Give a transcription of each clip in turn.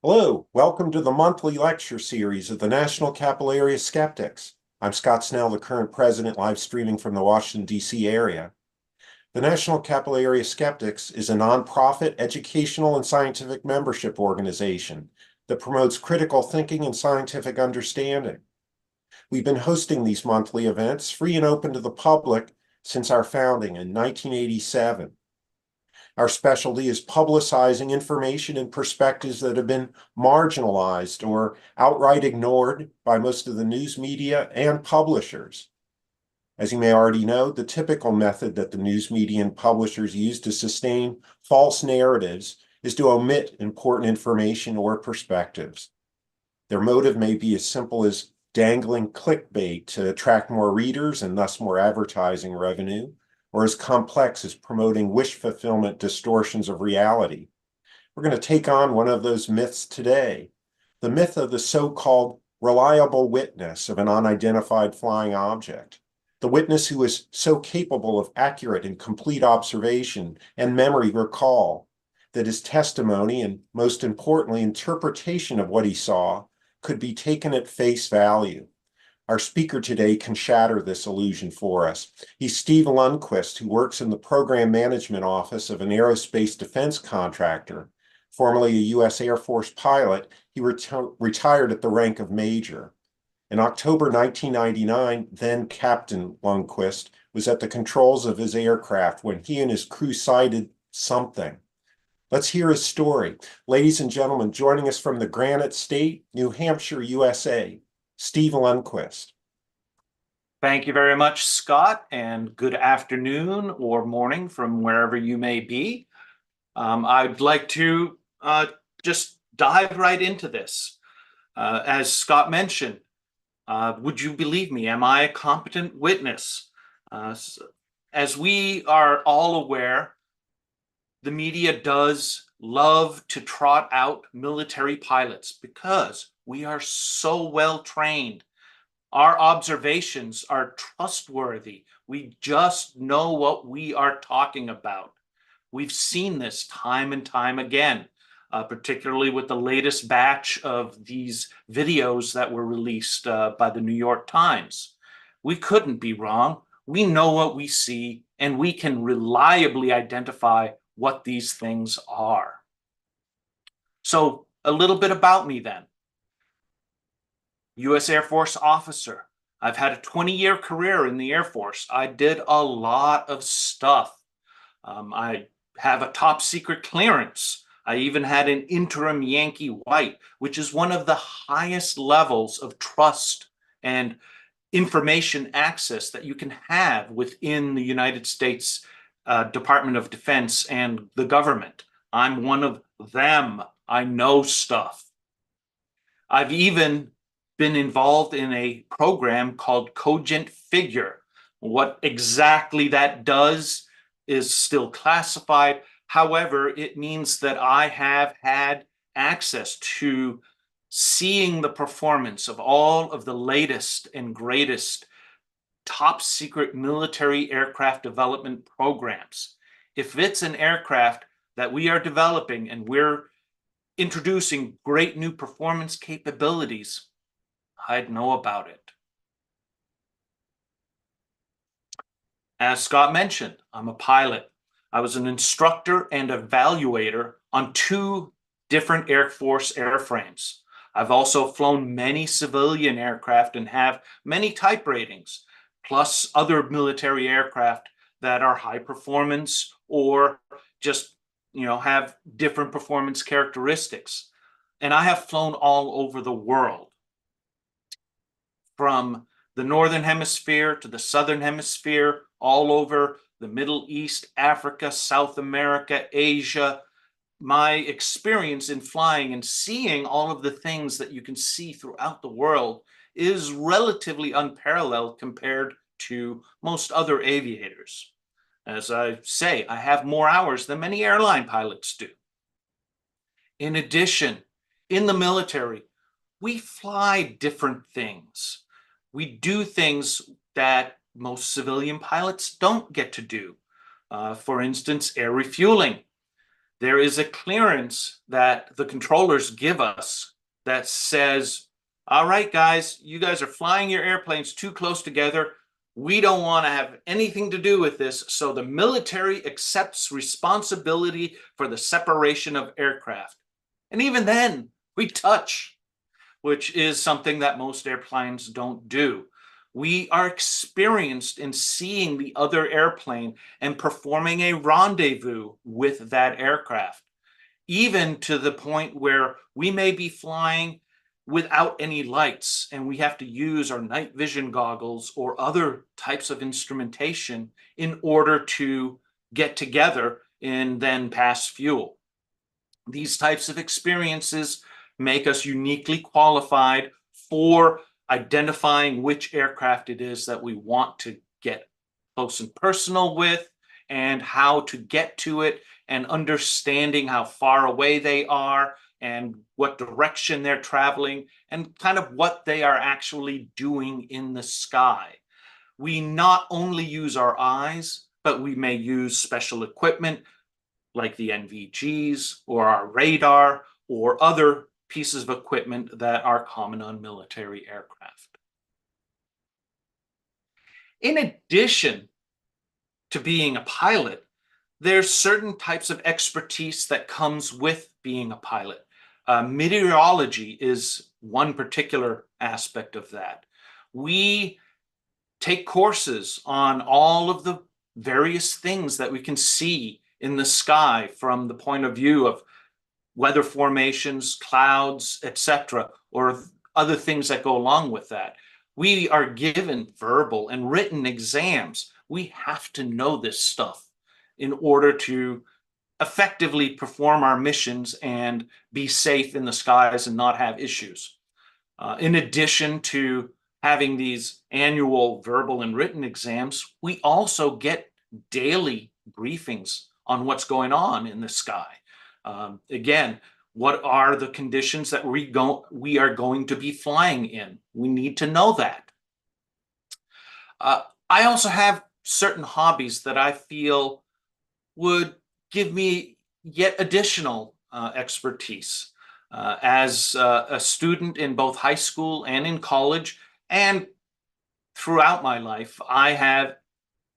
Hello, welcome to the monthly lecture series of the National Capital Area Skeptics. I'm Scott Snell, the current president, live streaming from the Washington, D.C. area. The National Capital Area Skeptics is a nonprofit educational and scientific membership organization that promotes critical thinking and scientific understanding. We've been hosting these monthly events, free and open to the public, since our founding in 1987. Our specialty is publicizing information and perspectives that have been marginalized or outright ignored by most of the news media and publishers. As you may already know, the typical method that the news media and publishers use to sustain false narratives is to omit important information or perspectives. Their motive may be as simple as dangling clickbait to attract more readers and thus more advertising revenue, or as complex as promoting wish fulfillment distortions of reality. We're going to take on one of those myths today, the myth of the so-called reliable witness of an unidentified flying object, the witness who is so capable of accurate and complete observation and memory recall that his testimony and, most importantly, interpretation of what he saw could be taken at face value. Our speaker today can shatter this illusion for us. He's Steve Lundquist, who works in the program management office of an aerospace defense contractor. Formerly a U.S. Air Force pilot, he retired at the rank of major. In October 1999, then Captain Lundquist was at the controls of his aircraft when he and his crew sighted something. Let's hear his story. Ladies and gentlemen, joining us from the Granite State, New Hampshire, USA, Steve Lundquist. Thank you very much, Scott, and good afternoon or morning from wherever you may be. I'd like to just dive right into this. As Scott mentioned, would you believe me? Am I a competent witness? As we are all aware, the media does love to trot out military pilots because we are so well trained. Our observations are trustworthy. We just know what we are talking about. We've seen this time and time again, particularly with the latest batch of these videos that were released by the New York Times. We couldn't be wrong. We know what we see, and we can reliably identify what these things are. So a little bit about me then. U.S. Air Force officer. I've had a 20-year career in the Air Force. I did a lot of stuff. I have a top secret clearance. I even had an interim Yankee White, which is one of the highest levels of trust and information access that you can have within the United States Department of Defense and the government. I'm one of them. I know stuff. I've even been involved in a program called Cogent Figure. What exactly that does is still classified. However, it means that I have had access to seeing the performance of all of the latest and greatest top secret military aircraft development programs. If it's an aircraft that we are developing and we're introducing great new performance capabilities, I'd know about it. As Scott mentioned, I'm a pilot. I was an instructor and evaluator on 2 different Air Force airframes. I've also flown many civilian aircraft and have many type ratings, plus other military aircraft that are high performance or just, have different performance characteristics. And I have flown all over the world, from the Northern Hemisphere to the Southern Hemisphere, all over the Middle East, Africa, South America, Asia. My experience in flying and seeing all of the things that you can see throughout the world is relatively unparalleled compared to most other aviators. As I say, I have more hours than many airline pilots do. In addition, in the military, we fly different things. We do things that most civilian pilots don't get to do. For instance, air refueling. there is a clearance that the controllers give us that says, all right, guys, you guys are flying your airplanes too close together. We don't want to have anything to do with this. So the military accepts responsibility for the separation of aircraft. And even then, we touch, which is something that most airplanes don't do. We are experienced in seeing the other airplane and performing a rendezvous with that aircraft, even to the point where we may be flying without any lights and we have to use our night vision goggles or other types of instrumentation in order to get together and then pass fuel. These types of experiences make us uniquely qualified for identifying which aircraft it is that we want to get close and personal with, and how to get to it, and understanding how far away they are and what direction they're traveling and kind of what they are actually doing in the sky. We not only use our eyes, but we may use special equipment like the NVGs or our radar or other pieces of equipment that are common on military aircraft. In addition to being a pilot, there's certain types of expertise that comes with being a pilot. Meteorology is one particular aspect of that. We take courses on all of the various things that we can see in the sky from the point of view of weather formations, clouds, etc., or other things that go along with that. We are given verbal and written exams. We have to know this stuff in order to effectively perform our missions and be safe in the skies and not have issues. In addition to having these annual verbal and written exams, we also get daily briefings on what's going on in the sky. Again, what are the conditions that we are going to be flying in? We need to know that. I also have certain hobbies that I feel would give me yet additional expertise. As a student in both high school and in college, and throughout my life, I have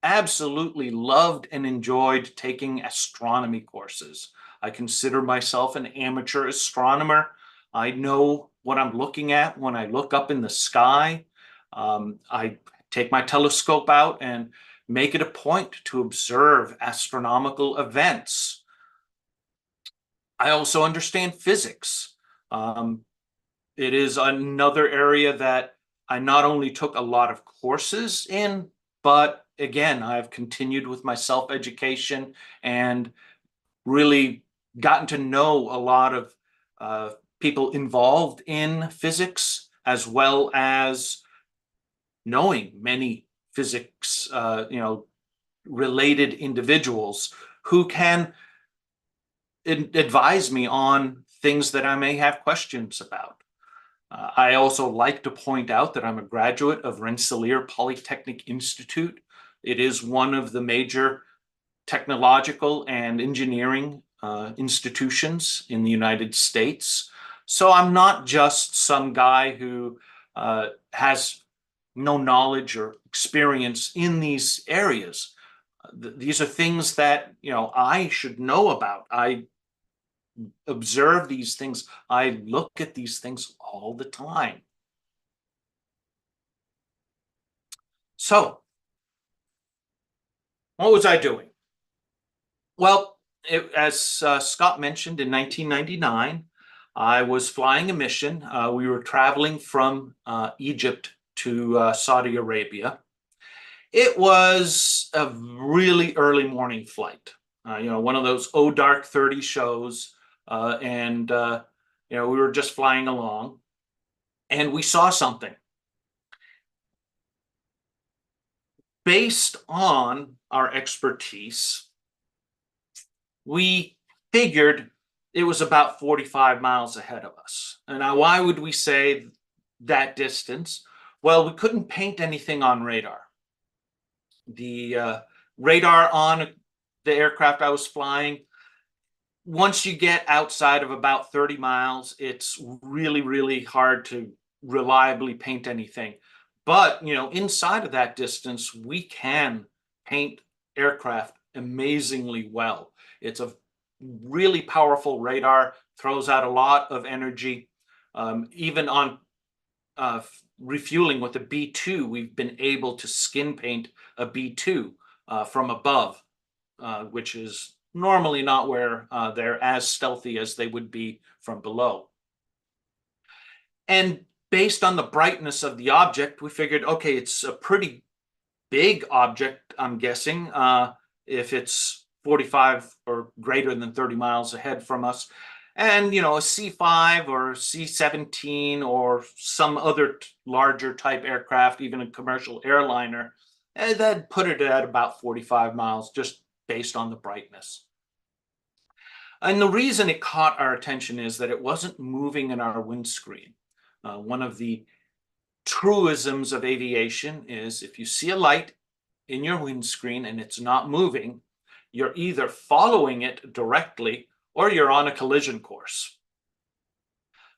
absolutely loved and enjoyed taking astronomy courses. I consider myself an amateur astronomer. I know what I'm looking at when I look up in the sky. I take my telescope out and make it a point to observe astronomical events. I also understand physics. It is another area that I not only took a lot of courses in, but again, I've continued with my self-education and really gotten to know a lot of people involved in physics, as well as knowing many physics, related individuals who can advise me on things that I may have questions about. I also like to point out that I'm a graduate of Rensselaer Polytechnic Institute. It is one of the major technological and engineering institutions in the United States. So I'm not just some guy who has no knowledge or experience in these areas. These are things that I should know about. I observe these things. I look at these things all the time. So, what was I doing? Well, as Scott mentioned, in 1999, I was flying a mission. We were traveling from Egypt to Saudi Arabia. It was a really early morning flight. One of those Oh Dark 30 shows. And we were just flying along and we saw something. Based on our expertise, we figured it was about 45 miles ahead of us. And now, why would we say that distance? Well, we couldn't paint anything on radar. The radar on the aircraft I was flying once you get outside of about 30 miles, it's really, really hard to reliably paint anything. But, inside of that distance, we can paint aircraft amazingly well. It's a really powerful radar, throws out a lot of energy. Even on refueling with a B-2, we've been able to skin paint a B-2 from above, which is normally not where they're as stealthy as they would be from below. And based on the brightness of the object, we figured, okay, it's a pretty big object, I'm guessing, if it's 45 or greater than 30 miles ahead from us. And, a C-5 or C-17 or some other larger type aircraft, even a commercial airliner, that put it at about 45 miles, just based on the brightness. And the reason it caught our attention is that it wasn't moving in our windscreen. One of the truisms of aviation is if you see a light in your windscreen and it's not moving, you're either following it directly or you're on a collision course.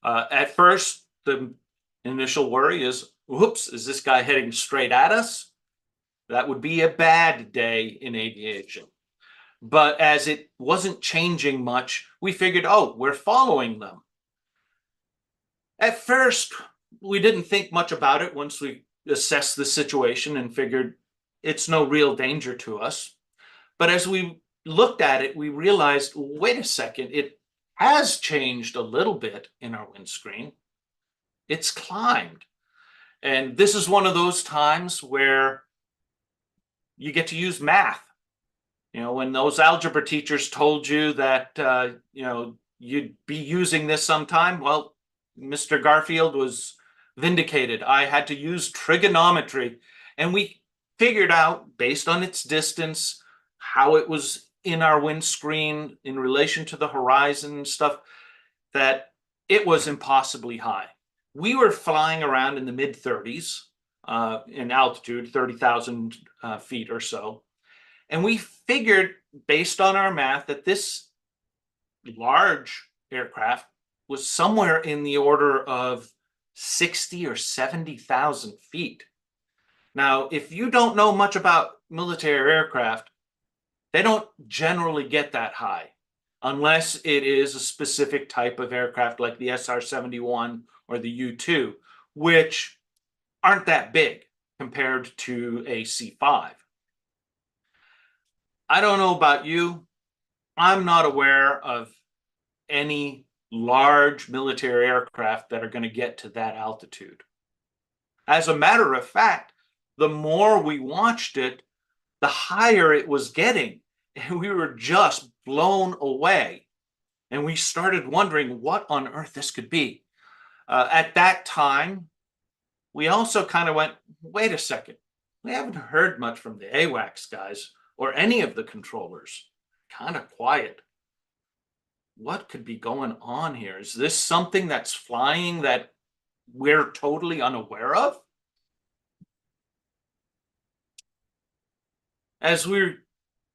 At first, the initial worry is, whoops, is this guy heading straight at us? That would be a bad day in aviation. But as it wasn't changing much, we figured, oh, we're following them. At first, we didn't think much about it once we assessed the situation and figured it's no real danger to us. But as we looked at it, we realized, wait a second, it has changed a little bit in our windscreen. It's climbed. And this is one of those times where you get to use math. When those algebra teachers told you that, you'd be using this sometime, well, Mr. Garfield was vindicated. I had to use trigonometry, and we figured out, based on its distance, how it was in our windscreen in relation to the horizon and stuff, that it was impossibly high. We were flying around in the mid-30s in altitude, 30,000 feet or so. And we figured, based on our math, that this large aircraft was somewhere in the order of 60 or 70,000 feet. Now, if you don't know much about military aircraft, they don't generally get that high unless it is a specific type of aircraft like the SR-71 or the U-2, which aren't that big compared to a C-5. I don't know about you. I'm not aware of any large military aircraft that are going to get to that altitude. As a matter of fact, the more we watched it, the higher it was getting, and we were just blown away. And we started wondering what on earth this could be. At that time, we also kind of went, wait a second, we haven't heard much from the AWACS guys or any of the controllers. Kind of quiet. What could be going on here? Is this something that's flying that we're totally unaware of? As we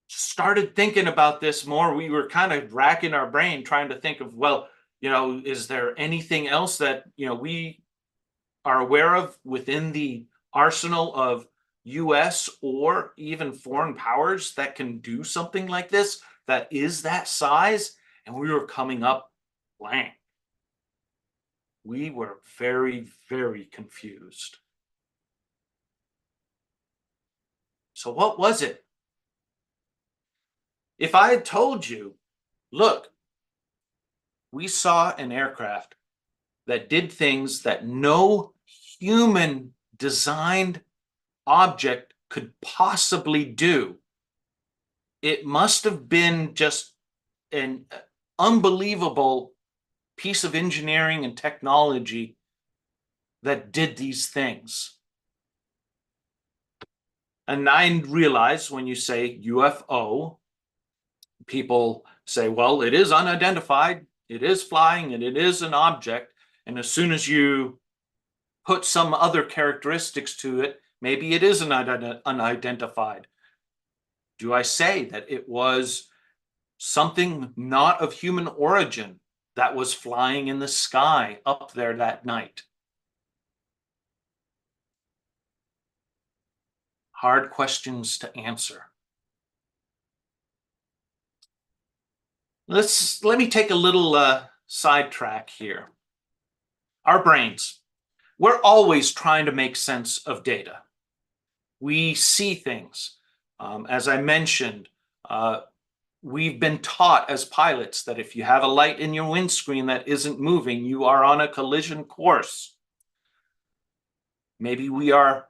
started thinking about this more, we were kind of racking our brain trying to think of, well, is there anything else that, we are aware of within the arsenal of US or even foreign powers that can do something like this, that is that size? And we were coming up blank. We were very, very confused. So what was it? If I had told you, look, we saw an aircraft that did things that no human designed object could possibly do, it must have been just an unbelievable piece of engineering and technology that did these things. And I realize when you say UFO, people say, well, it is unidentified, it is flying, and it is an object. And as soon as you put some other characteristics to it, maybe it is unidentified. Do I say that it was something not of human origin that was flying in the sky up there that night? Hard questions to answer. Let me take a little sidetrack here. Our brains, we're always trying to make sense of data. We see things. As I mentioned, we've been taught as pilots that if you have a light in your windscreen that isn't moving, you are on a collision course. Maybe we are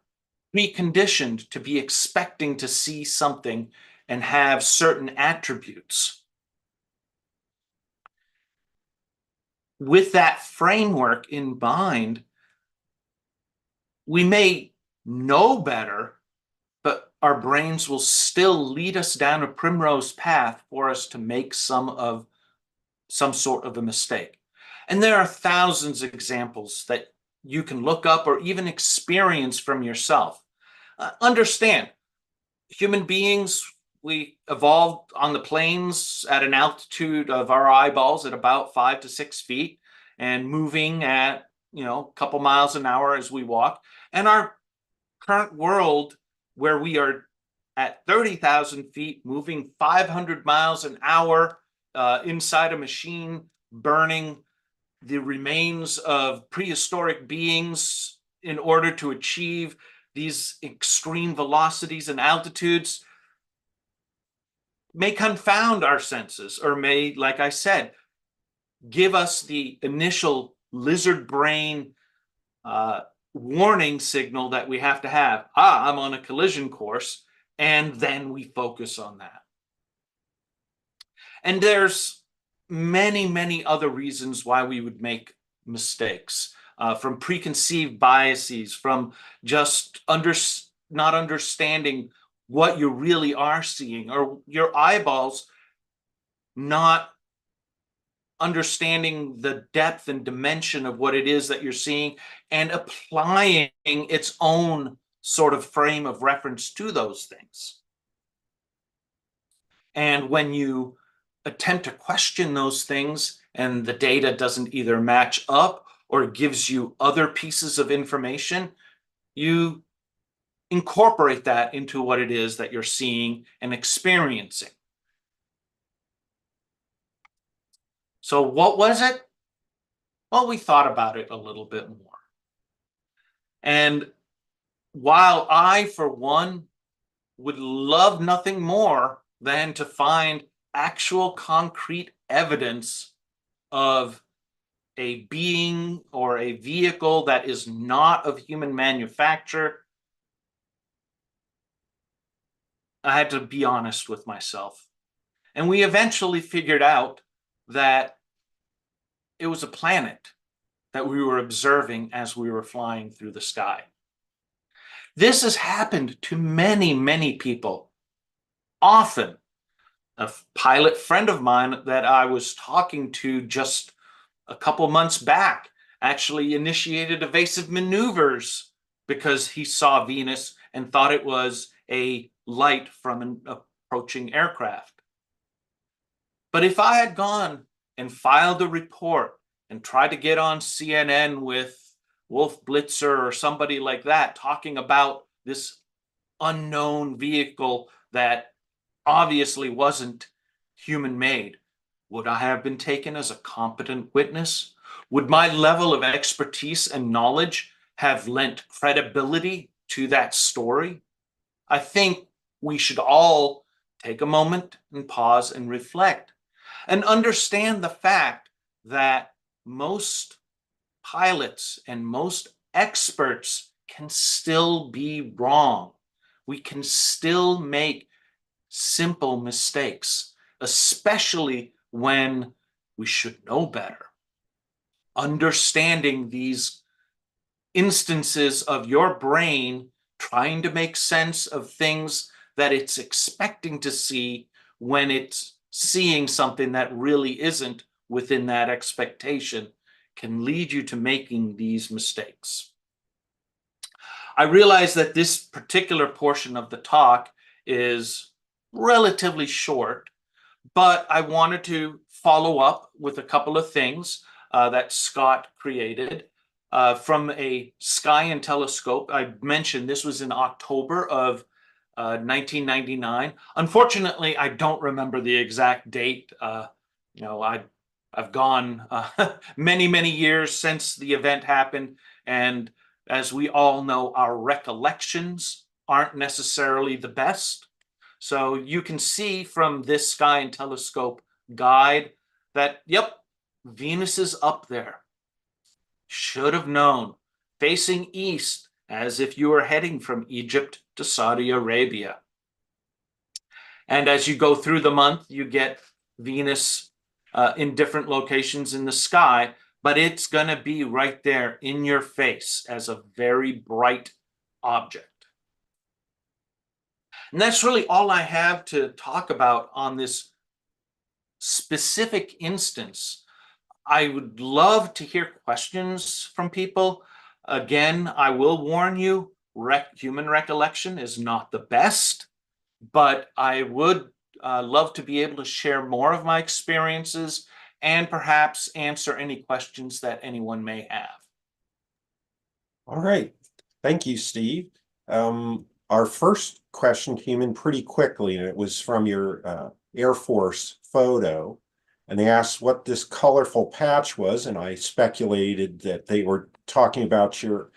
preconditioned to be expecting to see something and have certain attributes. With that framework in mind, we may know better, but our brains will still lead us down a primrose path for us to make some sort of a mistake. And there are thousands of examples that you can look up or even experience from yourself. Understand, human beings, we evolved on the plains at an altitude of our eyeballs at about 5 to 6 feet and moving at, a couple miles an hour as we walk. And our current world, where we are at 30,000 feet, moving 500 miles an hour inside a machine, burning the remains of prehistoric beings in order to achieve these extreme velocities and altitudes, may confound our senses, or may, like I said, give us the initial lizard brain warning signal that we have to have. I'm on a collision course, and then we focus on that. And there's many, many other reasons why we would make mistakes, from preconceived biases, from just not understanding what you really are seeing, or your eyeballs not understanding the depth and dimension of what it is that you're seeing and applying its own sort of frame of reference to those things. And when you attempt to question those things and the data doesn't either match up or gives you other pieces of information, you incorporate that into what it is that you're seeing and experiencing. So what was it? Well, we thought about it a little bit more. And while I, for one, would love nothing more than to find actual concrete evidence of a being or a vehicle that is not of human manufacture, I had to be honest with myself. And we eventually figured out that it was a planet that we were observing as we were flying through the sky. This has happened to many, many people. Often, a pilot friend of mine that I was talking to just a couple months back actually initiated evasive maneuvers because he saw Venus and thought it was a light from an approaching aircraft. But if I had gone and filed a report and tried to get on CNN with Wolf Blitzer or somebody like that talking about this unknown vehicle that obviously wasn't human made, would I have been taken as a competent witness? Would my level of expertise and knowledge have lent credibility to that story? I think we should all take a moment and pause and reflect and understand the fact that most pilots and most experts can still be wrong. We can still make simple mistakes, especially when we should know better. Understanding these instances of your brain trying to make sense of things that it's expecting to see when it's seeing something that really isn't within that expectation can lead you to making these mistakes. I realize that this particular portion of the talk is relatively short, But I wanted to follow up with a couple of things that Scott created from a sky and telescope. I mentioned this was in October of 1999. Unfortunately, I don't remember the exact date. You know, I've gone many, many years since the event happened. And as we all know, our recollections aren't necessarily the best. So you can see from this sky and telescope guide that, yep, Venus is up there. Should have known. Facing east, as if you were heading from Egypt to Saudi Arabia. And as you go through the month, you get Venus in different locations in the sky, but it's going to be right there in your face as a very bright object. And that's really all I have to talk about on this specific instance. I would love to hear questions from people. Again, I will warn you, human recollection is not the best, but I would love to be able to share more of my experiences and perhaps answer any questions that anyone may have. All right. Thank you, Steve. Our first question came in pretty quickly, and it was from your Air Force photo. And they asked what this colorful patch was, and I speculated that they were talking about your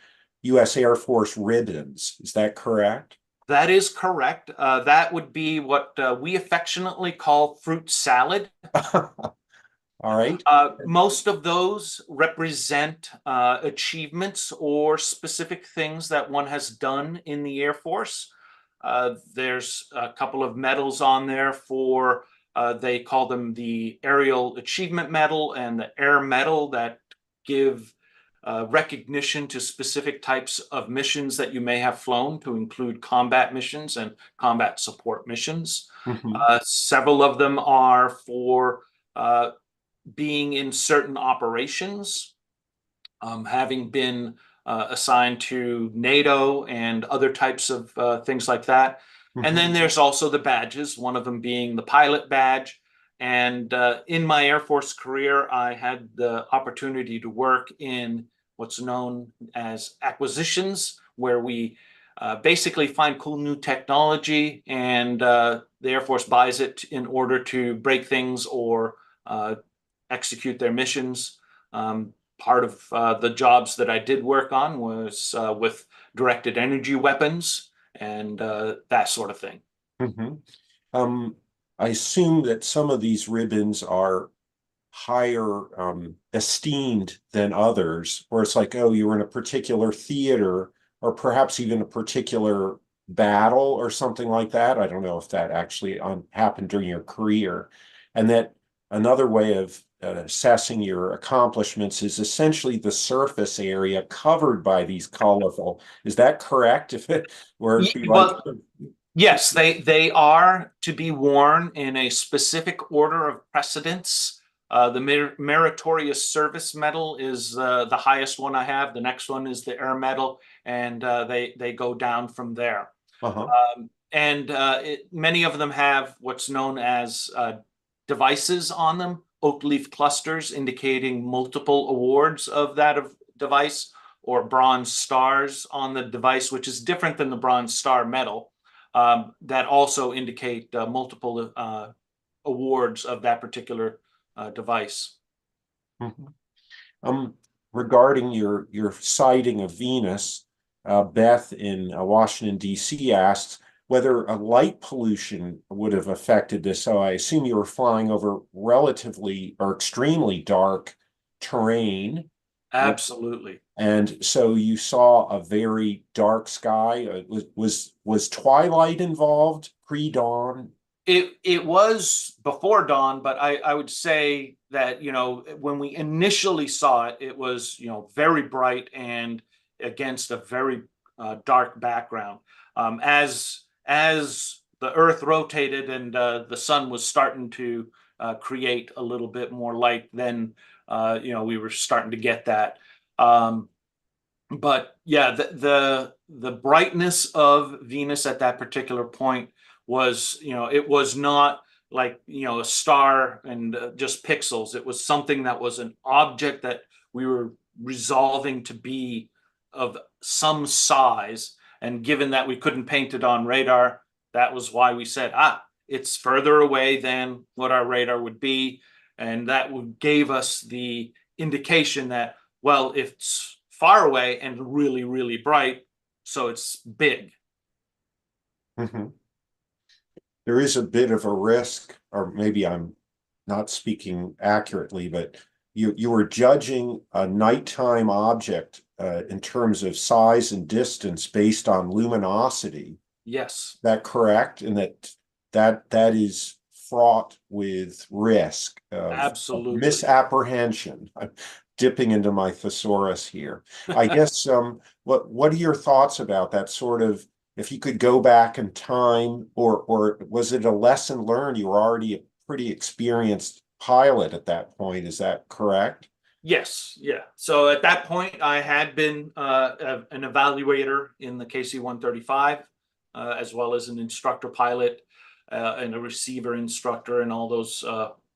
U.S. Air Force ribbons. Is that correct? That is correct. That would be what we affectionately call fruit salad. All right. Most of those represent achievements or specific things that one has done in the Air Force. There's a couple of medals on there for, they call them the Aerial Achievement Medal and the Air Medal, that give recognition to specific types of missions that you may have flown, to include combat missions and combat support missions. Several of them are for being in certain operations, having been assigned to NATO and other types of things like that. And then there's also the badges, one of them being the pilot badge. And in my Air Force career, I had the opportunity to work in what's known as acquisitions, where we basically find cool new technology, and the Air Force buys it in order to break things or execute their missions. Part of the jobs that I did work on was with directed energy weapons and that sort of thing. I assume that some of these ribbons are higher esteemed than others, where it's like, oh, you were in a particular theater or perhaps even a particular battle or something like that. I don't know if that actually happened during your career. And that another way of assessing your accomplishments is essentially the surface area covered by these colorful. Is that correct? If it were to be like, yes, they are to be worn in a specific order of precedence. The Meritorious Service Medal is the highest one I have. The next one is the Air Medal, and they go down from there. Many of them have what's known as devices on them, oak leaf clusters indicating multiple awards of that device, or bronze stars on the device, which is different than the Bronze Star Medal, that also indicate multiple awards of that particular device. Regarding your sighting of Venus, Beth in Washington, D.C. asks whether a light pollution would have affected this. So I assume you were flying over relatively or extremely dark terrain. Absolutely. And so you saw a very dark sky. Was twilight involved, pre-dawn? It was before dawn, but I would say that, you know, when we initially saw it, it was, you know, very bright and against a very dark background. As the Earth rotated and the sun was starting to create a little bit more light, then you know, we were starting to get that. But yeah, the brightness of Venus at that particular point was, you know, it was not like, a star and just pixels. It was something that was an object that we were resolving to be of some size. And given that we couldn't paint it on radar, that was why we said, it's further away than what our radar would be. And that gave us the indication that, well, it's far away and really, really bright, so it's big. Mhm. There is a bit of a risk, or maybe I'm not speaking accurately, but you were judging a nighttime object in terms of size and distance based on luminosity. Yes, Is that correct? And that is fraught with risk of absolutely. misapprehension. I'm dipping into my thesaurus here. I guess what are your thoughts about that sort of, if you could go back in time, or was it a lesson learned? You were already a pretty experienced pilot at that point. Is that correct? Yes, yeah. So at that point, I had been an evaluator in the KC-135, as well as an instructor pilot and a receiver instructor, and all those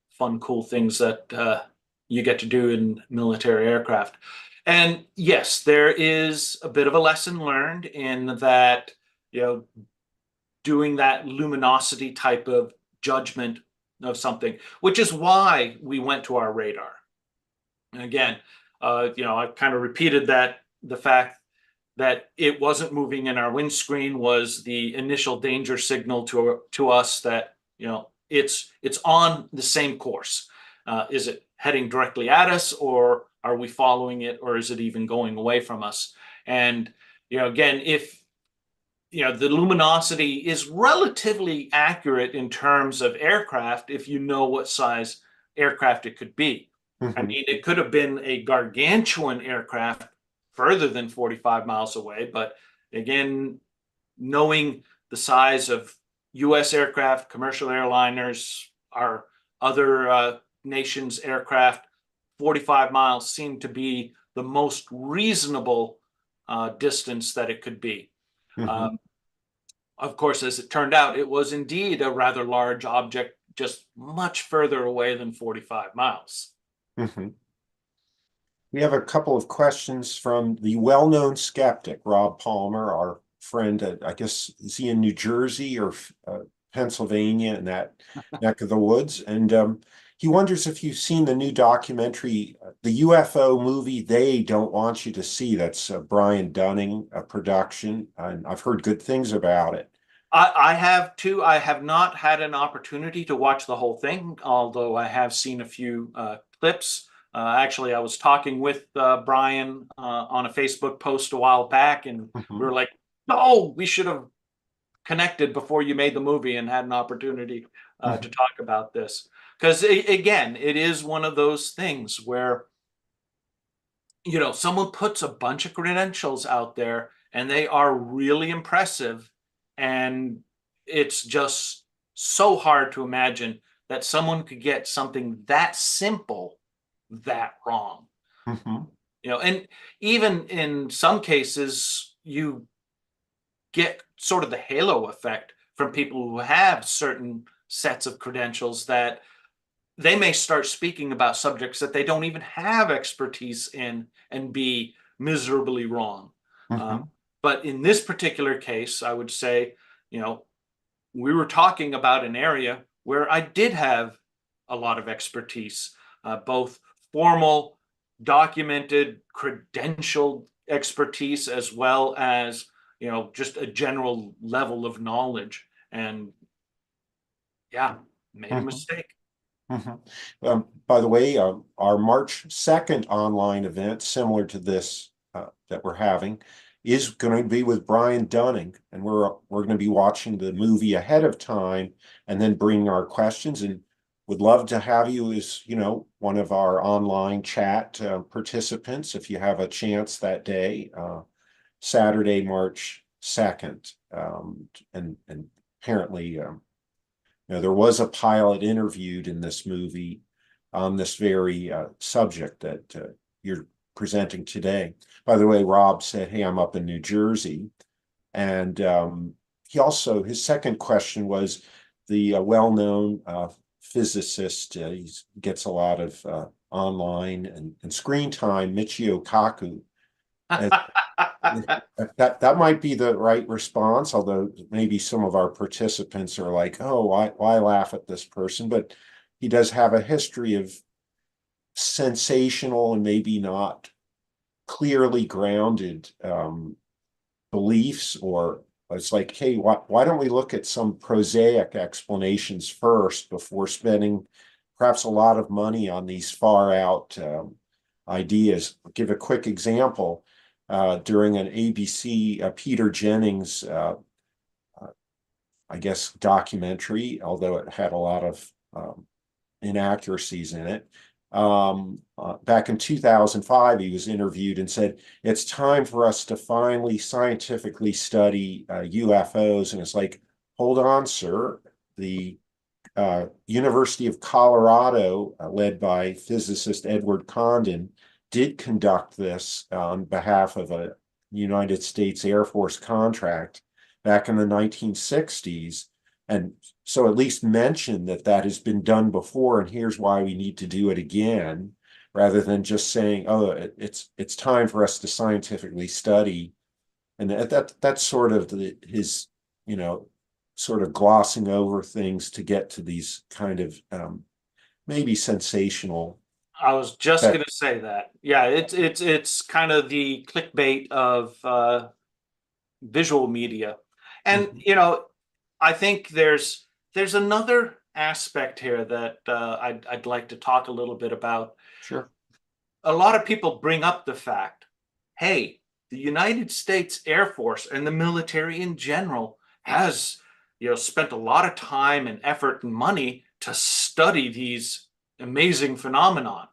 fun, cool things that you get to do in military aircraft. And yes, there is a bit of a lesson learned in that, you know, doing that luminosity type of judgment of something, which is why we went to our radar. And again, I kind of repeated that the fact that it wasn't moving in our windscreen was the initial danger signal to us that, it's on the same course. Is it heading directly at us, or are we following it, or is it even going away from us? And again, if the luminosity is relatively accurate in terms of aircraft, if you know what size aircraft it could be. I Mhm. mean, it could have been a gargantuan aircraft further than 45 miles away, but again, knowing the size of US aircraft, commercial airliners, our other nations' aircraft, 45 miles seemed to be the most reasonable distance that it could be. Mhm. Um, of course, as it turned out, it was indeed a rather large object, just much further away than 45 miles. Mhm. We have a couple of questions from the well-known skeptic, Rob Palmer, our friend. I guess, is he in New Jersey or Pennsylvania, in that neck of the woods? And he wonders if you've seen the new documentary, the UFO movie They Don't Want You to See. That's Brian Dunning, a production, and I've heard good things about it. I have too. I have not had an opportunity to watch the whole thing, although I have seen a few clips. Actually, I was talking with Brian on a Facebook post a while back, and we Mhm. were like, "No, we should have connected before you made the movie and had an opportunity to Mhm. talk about this." Because again, it is one of those things where someone puts a bunch of credentials out there and they are really impressive, and it's just so hard to imagine that someone could get something that simple that wrong. Mhm. And even in some cases you get sort of the halo effect from people who have certain sets of credentials, that they may start speaking about subjects that they don't even have expertise in and be miserably wrong. Uh, Mhm. but in this particular case, I would say, you know, we were talking about an area where I did have a lot of expertise, both formal, documented, credentialed expertise, as well as, just a general level of knowledge. And yeah, made a Mhm. mistake. Mhm. By the way, our March 2nd online event, similar to this that we're having, is going to be with Brian Dunning, and we're going to be watching the movie ahead of time and then bringing our questions. And would love to have you as one of our online chat participants if you have a chance that day, Saturday, March 2nd, and apparently. There was a pilot interviewed in this movie on this very subject that you're presenting today. By the way, Rob said, "Hey, I'm up in New Jersey," and his second question was, the well-known physicist. He gets a lot of online and screen time, Michio Kaku. And that might be the right response, although maybe some of our participants are like, oh, why laugh at this person? But he does have a history of sensational and maybe not clearly grounded beliefs, or it's like, hey, why don't we look at some prosaic explanations first before spending perhaps a lot of money on these far out ideas? I'll give a quick example. During an ABC Peter Jennings, I guess, documentary, although it had a lot of inaccuracies in it. Back in 2005, he was interviewed and said, it's time for us to finally scientifically study UFOs. And it's like, hold on, sir. The University of Colorado, led by physicist Edward Condon, did conduct this on behalf of a United States Air Force contract back in the 1960s. And so at least mention that that has been done before, and here's why we need to do it again, rather than just saying, oh, it's time for us to scientifically study. And that's sort of his, sort of glossing over things to get to these kind of maybe sensational. I was just going to say that. Yeah, it's kind of the clickbait of visual media. And I think there's another aspect here that I'd like to talk a little bit about. Sure. A lot of people bring up the fact, hey, the United States Air Force and the military in general has, spent a lot of time and effort and money to study these amazing phenomenon.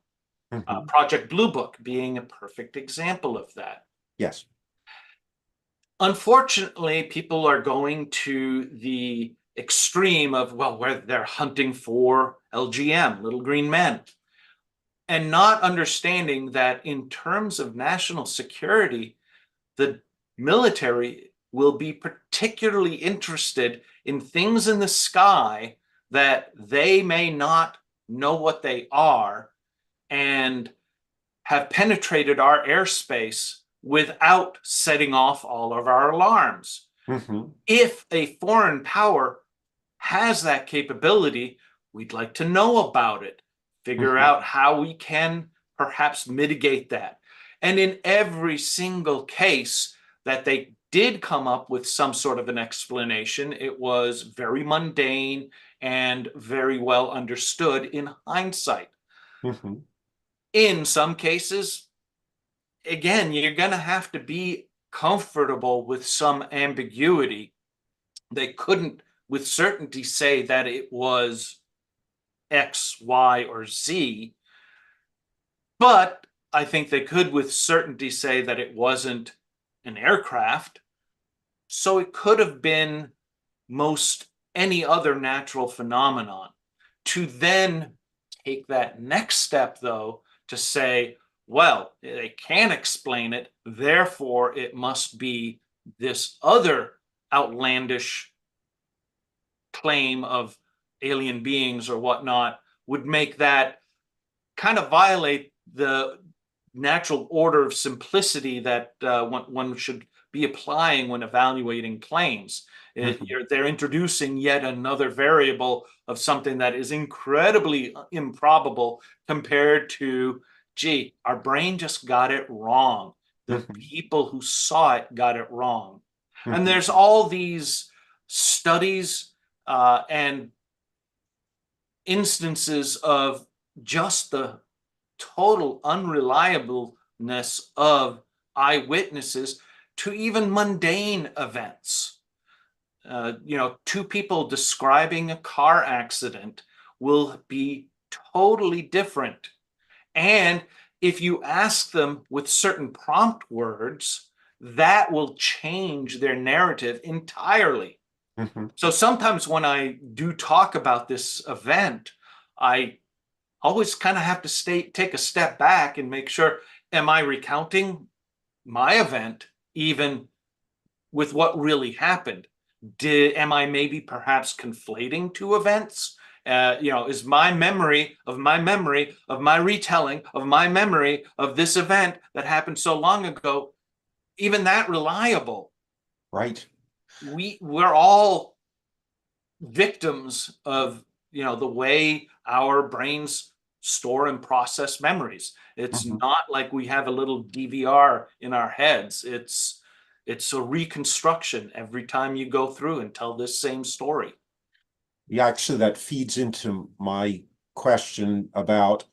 Project Blue Book being a perfect example of that. Yes. Unfortunately, people are going to the extreme of, where they're hunting for LGM, little green men, and not understanding that in terms of national security, the military will be particularly interested in things in the sky that they may not know what they are and have penetrated our airspace without setting off all of our alarms. If a foreign power has that capability, we'd like to know about it, figure out how we can perhaps mitigate that. And in every single case that they did come up with some sort of an explanation, it was very mundane and very well understood in hindsight. In some cases, again, you're going to have to be comfortable with some ambiguity. They couldn't with certainty say that it was X, Y, or Z, but I think they could with certainty say that it wasn't an aircraft. So it could have been most any other natural phenomenon. To then take that next step, though, to say, well, they can't explain it, therefore it must be this other outlandish claim of alien beings or whatnot, would make that kind of violate the natural order of simplicity that one should be applying when evaluating claims. They're introducing yet another variable of something that is incredibly improbable compared to, gee, our brain just got it wrong. The people who saw it got it wrong. And there's all these studies and instances of just the total unreliableness of eyewitnesses to even mundane events. Two people describing a car accident will be totally different. And if you ask them with certain prompt words, that will change their narrative entirely. So sometimes when I do talk about this event, I always kind of have to take a step back and make sure, am I recounting my event even with what really happened? Am I maybe perhaps conflating two events? Is my memory of my memory of my retelling of my memory of this event that happened so long ago, even that reliable? Right. We're all victims of the way our brains store and process memories. It's Mhm. not like we have a little DVR in our heads. It's a reconstruction every time you go through and tell this same story. Yeah, actually, that feeds into my question about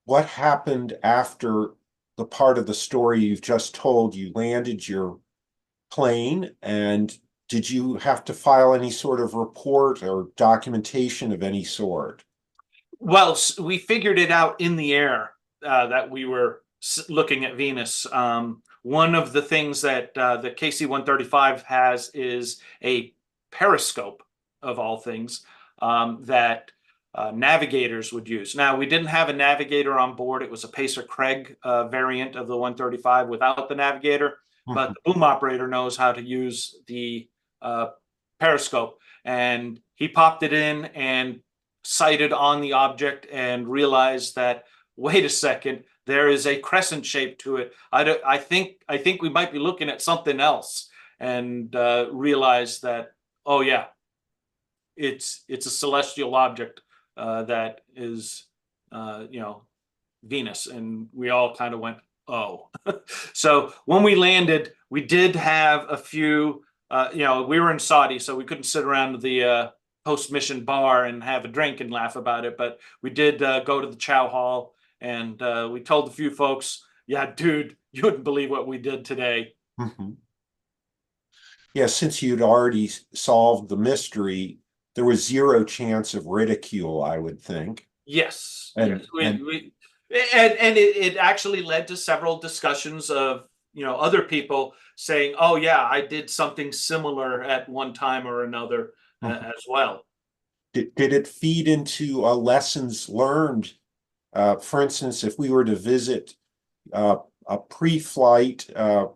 what happened after the part of the story you've just told. You landed your plane, and did you have to file any sort of report or documentation of any sort? Well, we figured it out in the air that we were looking at Venus. One of the things that the KC-135 has is a periscope, of all things, that navigators would use. Now, we didn't have a navigator on board. It was a Pacer Craig variant of the 135 without the navigator, but Mhm. the boom operator knows how to use the uh, periscope. And he popped it in and sighted on the object and realized that, wait a second, there is a crescent shape to it. I think we might be looking at something else, and realized that, oh yeah, it's a celestial object that is Venus, and we all kind of went, oh. So when we landed, we did have a few. We were in Saudi, so we couldn't sit around the post-mission bar and have a drink and laugh about it. But we did go to the chow hall, and we told a few folks, "Yeah, dude, you wouldn't believe what we did today." Mhm. Yeah, since you'd already solved the mystery, there was zero chance of ridicule, I would think. Yes, And yes. And it actually led to several discussions of other people saying, "Oh yeah, I did something similar at one time or another Mhm. as well." Did it feed into lessons learned? For instance, if we were to visit uh, a pre-flight, um,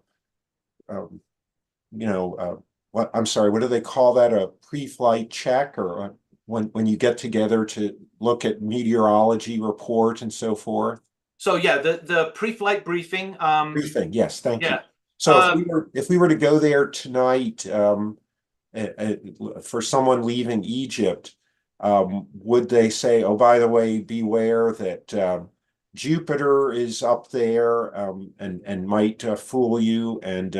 what I'm sorry, what do they call that? A pre-flight check, or when you get together to look at meteorology report and so forth? So yeah, the pre-flight briefing. Briefing, yes, thank you. Yeah. So if we were to go there tonight, for someone leaving Egypt, would they say, "Oh, by the way, beware that Jupiter is up there, and might fool you"? And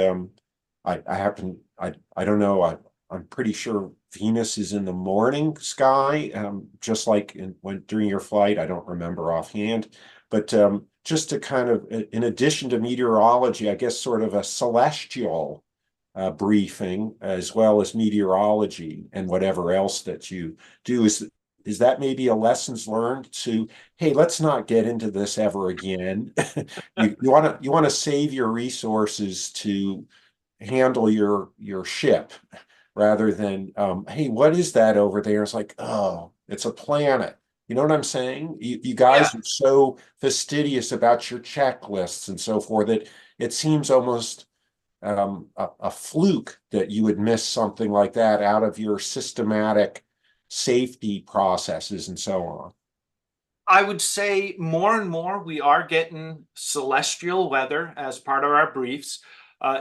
I happen I don't know. I'm pretty sure Venus is in the morning sky, just like when during your flight. I don't remember offhand, but just to kind of, in addition to meteorology, I guess sort of a celestial briefing as well as meteorology and whatever else that you do. Is that maybe a lessons learned to, hey, let's not get into this ever again. You want to save your resources to handle your ship rather than hey, what is that over there? It's like, oh, it's a planet. You know what I'm saying? You Yeah. guys are so fastidious about your checklists and so forth that it seems almost a fluke that you would miss something like that out of your systematic safety processes and so on. I would say more and more we are getting celestial weather as part of our briefs.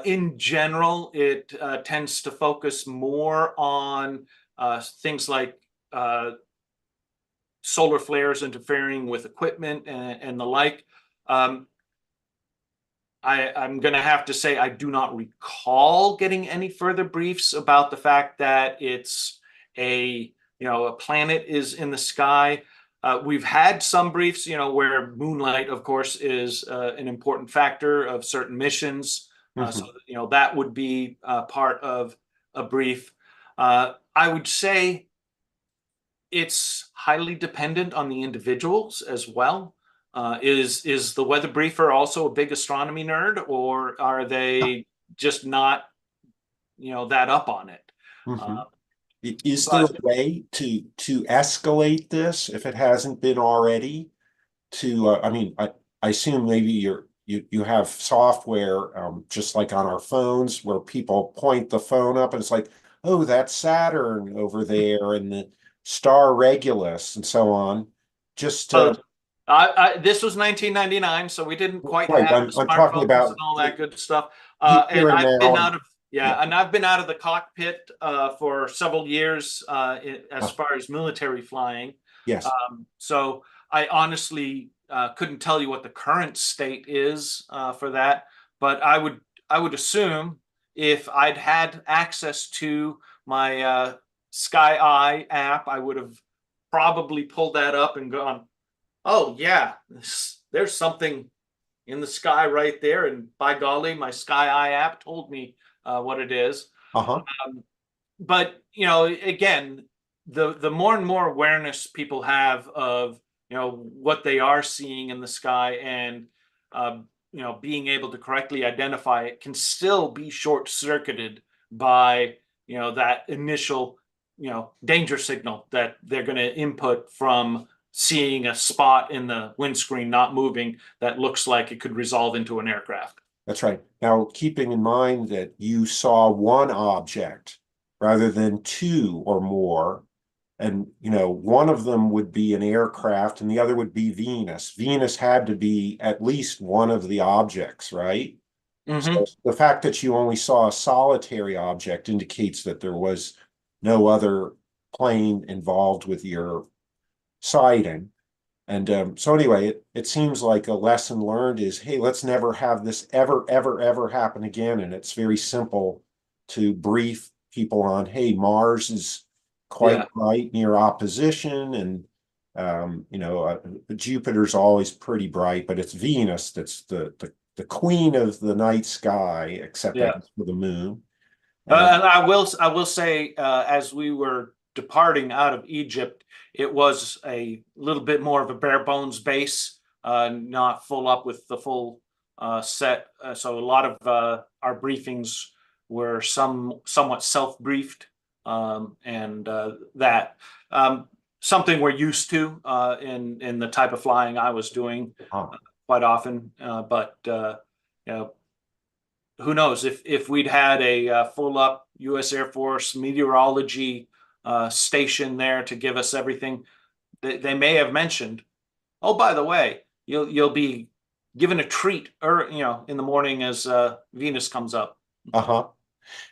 In general, it tends to focus more on things like solar flares interfering with equipment and the like. Um, I'm going to have to say I do not recall getting any further briefs about the fact that it's a planet is in the sky. We've had some briefs, where moonlight, of course, is an important factor of certain missions. So, Mhm. that would be part of a brief. I would say it's highly dependent on the individuals as well. Is the weather briefer also a big astronomy nerd, or are they just not, that up on it? Uh, Mhm. Is there but a way to escalate this if it hasn't been already? I mean, I assume maybe you have software, just like on our phones, where people point the phone up and it's like, oh, that's Saturn over there and the star Regulus and so on. Just Uh, this was 1999, so we didn't quite right, have the I'm talking smartphones and about all that good stuff. And here and I've been now. out of Yeah. yeah, and I've been out of the cockpit for several years as Oh, far as military flying. yes. So I honestly couldn't tell you what the current state is for that, but I would assume if I'd had access to my Sky Eye app, I would have probably pulled that up and gone, oh yeah, there's something in the sky right there, and by golly, my Sky Eye app told me what it is. Uh-huh. But again, the more and more awareness people have of what they are seeing in the sky, and being able to correctly identify it, can still be short circuited by that initial danger signal that they're going to input from seeing a spot in the windscreen not moving that looks like it could resolve into an aircraft. That's right. Now, keeping in mind that you saw one object rather than two or more, and one of them would be an aircraft and the other would be Venus. Venus had to be at least one of the objects, right? So Mm-hmm. the fact that you only saw a solitary object indicates that there was no other plane involved with your sighting. And so anyway, it seems like a lesson learned is, hey, let's never have this ever, ever, ever happen again. And it's very simple to brief people on, hey, Mars is quite Yeah. bright near opposition, and Jupiter's always pretty bright, but it's Venus that's the queen of the night sky, except I Yeah. guess for the moon. And And I will say, as we were departing out of Egypt, it was a little bit more of a bare bones base, not full up with the full set. So a lot of our briefings were somewhat self-briefed, and that something we're used to in the type of flying I was doing oh, quite often. But you know, who knows if we'd had a full up U.S. Air Force meteorology station there to give us everything, they may have mentioned, oh, by the way, you'll be given a treat, or in the morning as Venus comes up. uh-huh.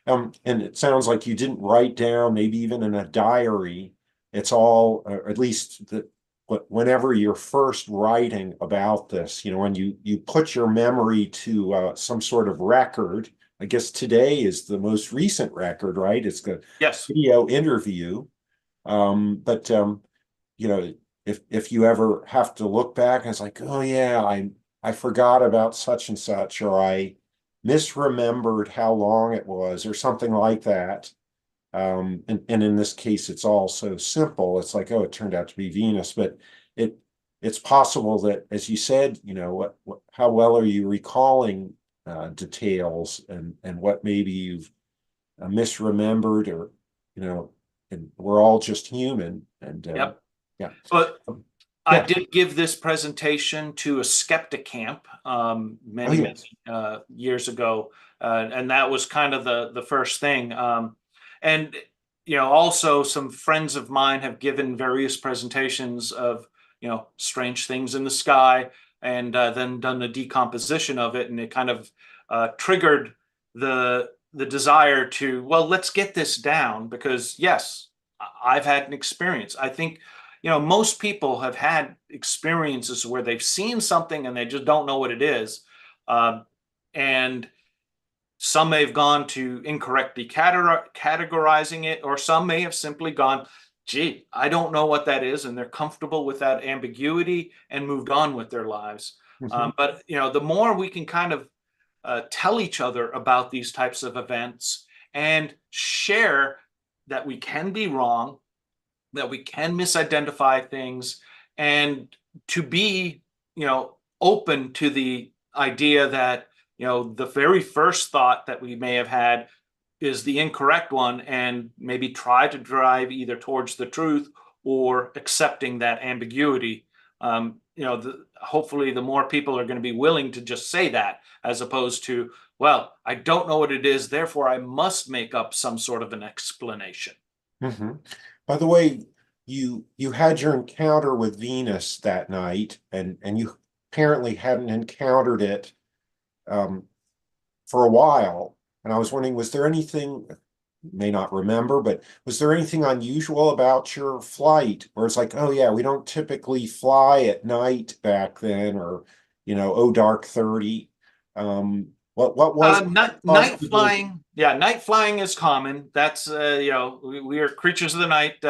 And it sounds like you didn't write down, maybe even in a diary. It's all, or at least whenever you're first writing about this, when you put your memory to some sort of record. I guess today is the most recent record, right? It's the Yes. video interview. But you know, if you ever have to look back, it's like, oh yeah, I forgot about such and such, or I misremembered how long it was, or something like that. And in this case, it's all so simple. It's like, oh, it turned out to be Venus, but it it's possible that, as you said, how well are you recalling details, and what maybe you've misremembered, or you know, and we're all just human, and Yep. yeah, But um, I yeah, did give this presentation to a skeptic camp oh many, many yes, years ago, and that was kind of the first thing. And also some friends of mine have given various presentations of strange things in the sky, and then done the decomposition of it, and it kind of triggered the desire to, well, let's get this down, because yes, I've had an experience. I think most people have had experiences where they've seen something and they just don't know what it is. Um, and some may have gone to incorrectly categorizing it, or some may have simply gone, gee, I don't know what that is. And they're comfortable with that ambiguity and moved on with their lives. mhm, But the more we can kind of tell each other about these types of events and share that we can be wrong, that we can misidentify things, and to be open to the idea that the very first thought that we may have had is the incorrect one, and maybe try to drive either towards the truth or accepting that ambiguity. hopefully the more people are going to be willing to just say that, as opposed to, well, I don't know what it is, therefore I must make up some sort of an explanation. Hmm. By the way, you had your encounter with Venus that night, and you apparently hadn't encountered it um, for a while. And I was wondering, was there anything, may not remember, but was there anything unusual about your flight? Or it's like, oh yeah, we don't typically fly at night back then, or oh dark 30. What was Night flying, yeah, night flying is common. That's we are creatures of the night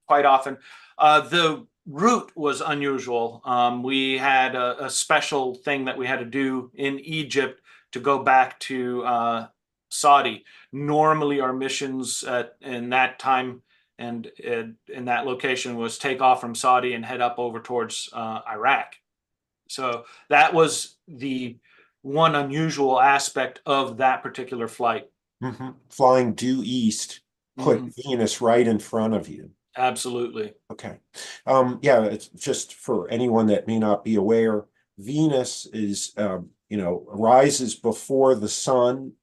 quite often. The route was unusual. We had a special thing that we had to do in Egypt to go back to Saudi. Normally, our missions in that time and in that location was take off from Saudi and head up over towards Iraq. So that was the one unusual aspect of that particular flight. Flying due east, put Mhm. Venus right in front of you. Absolutely. Okay. Yeah, it's just for anyone that may not be aware, Venus is, rises before the sun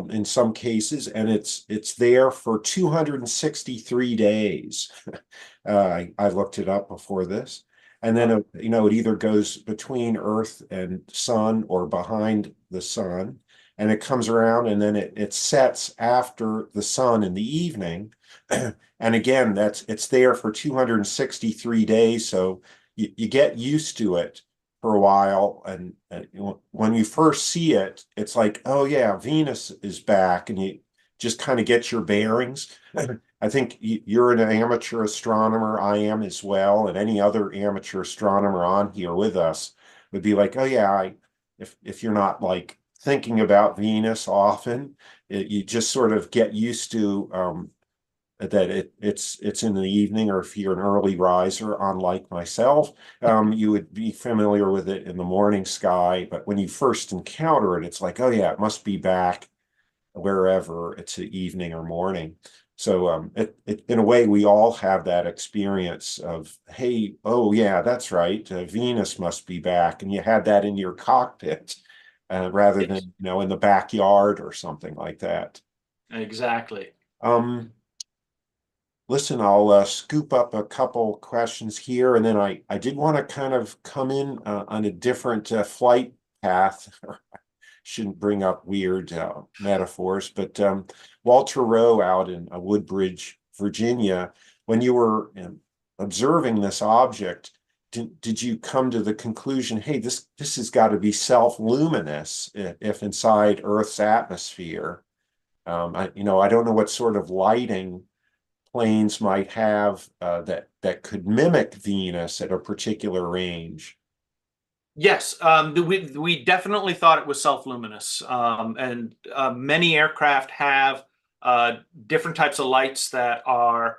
in some cases, and it's there for 263 days. I looked it up before this. And then, it either goes between Earth and sun or behind the sun, and it comes around and then it sets after the sun in the evening. And again, it's there for 263 days. So you get used to it for a while. And when you first see it, it's like, oh yeah, Venus is back. And you just kind of get your bearings. I think you're an amateur astronomer. I am as well. And any other amateur astronomer on here with us would be like, oh yeah, if you're not like thinking about Venus often, you just sort of get used to that it's in the evening, or if you're an early riser, unlike myself, you would be familiar with it in the morning sky. But when you first encounter it, it's like, oh yeah, it must be back wherever it's the evening or morning. So in a way, we all have that experience of, hey, oh yeah, that's right, Venus must be back, and you had that in your cockpit rather Yes, than in the backyard or something like that. exactly. Um, Listen, I'll scoop up a couple questions here, and then I did want to kind of come in on a different flight path. Shouldn't bring up weird metaphors, but Walter Rowe out in Woodbridge, Virginia, when you were observing this object, did you come to the conclusion, hey, this has got to be self-luminous if inside Earth's atmosphere? I don't know what sort of lighting planes might have that could mimic Venus at a particular range. Yes, we definitely thought it was self-luminous, and many aircraft have different types of lights that are,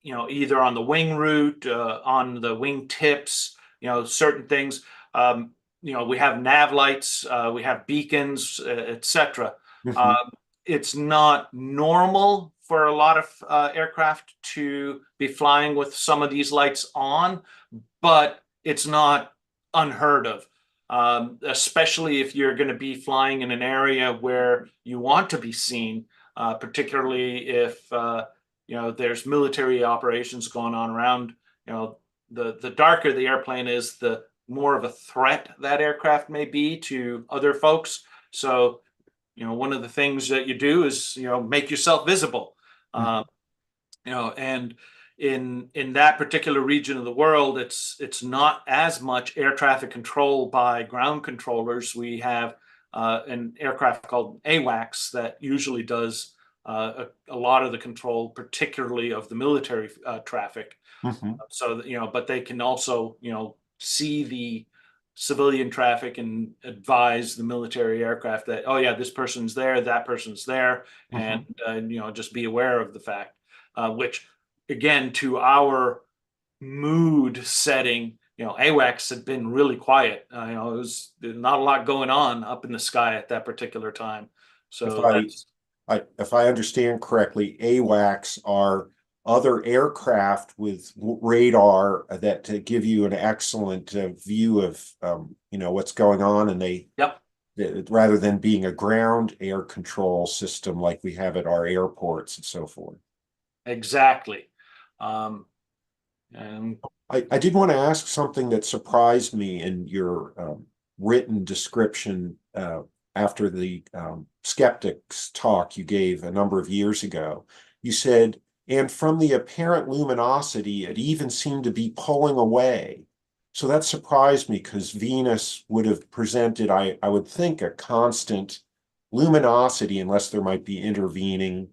either on the wing root, on the wing tips, certain things. We have nav lights, we have beacons, etc. Mhm. Um, it's not normal for a lot of aircraft to be flying with some of these lights on, but it's not unheard of. Especially if you're going to be flying in an area where you want to be seen, particularly if there's military operations going on around. The darker the airplane is, the more of a threat that aircraft may be to other folks. So, one of the things that you do is make yourself visible. Mhm. Um, and in that particular region of the world, it's not as much air traffic control by ground controllers. We have an aircraft called AWACS that usually does a lot of the control, particularly of the military traffic. Mhm. So but they can also see the civilian traffic and advise the military aircraft that, oh yeah, this person's there, that person's there, and Mhm. just be aware of the fact, which again, to our mood setting, AWACS had been really quiet. It was not a lot going on up in the sky at that particular time. If So I, that's if I understand correctly, AWACS are other aircraft with radar that to give you an excellent view of what's going on, and Yep, rather than being a ground air control system like we have at our airports and so forth. exactly. Um, and I did want to ask something that surprised me in your written description after the skeptics talk you gave a number of years ago. You said, and from the apparent luminosity, it even seemed to be pulling away. So that surprised me because Venus would have presented, I would think, a constant luminosity unless there might be intervening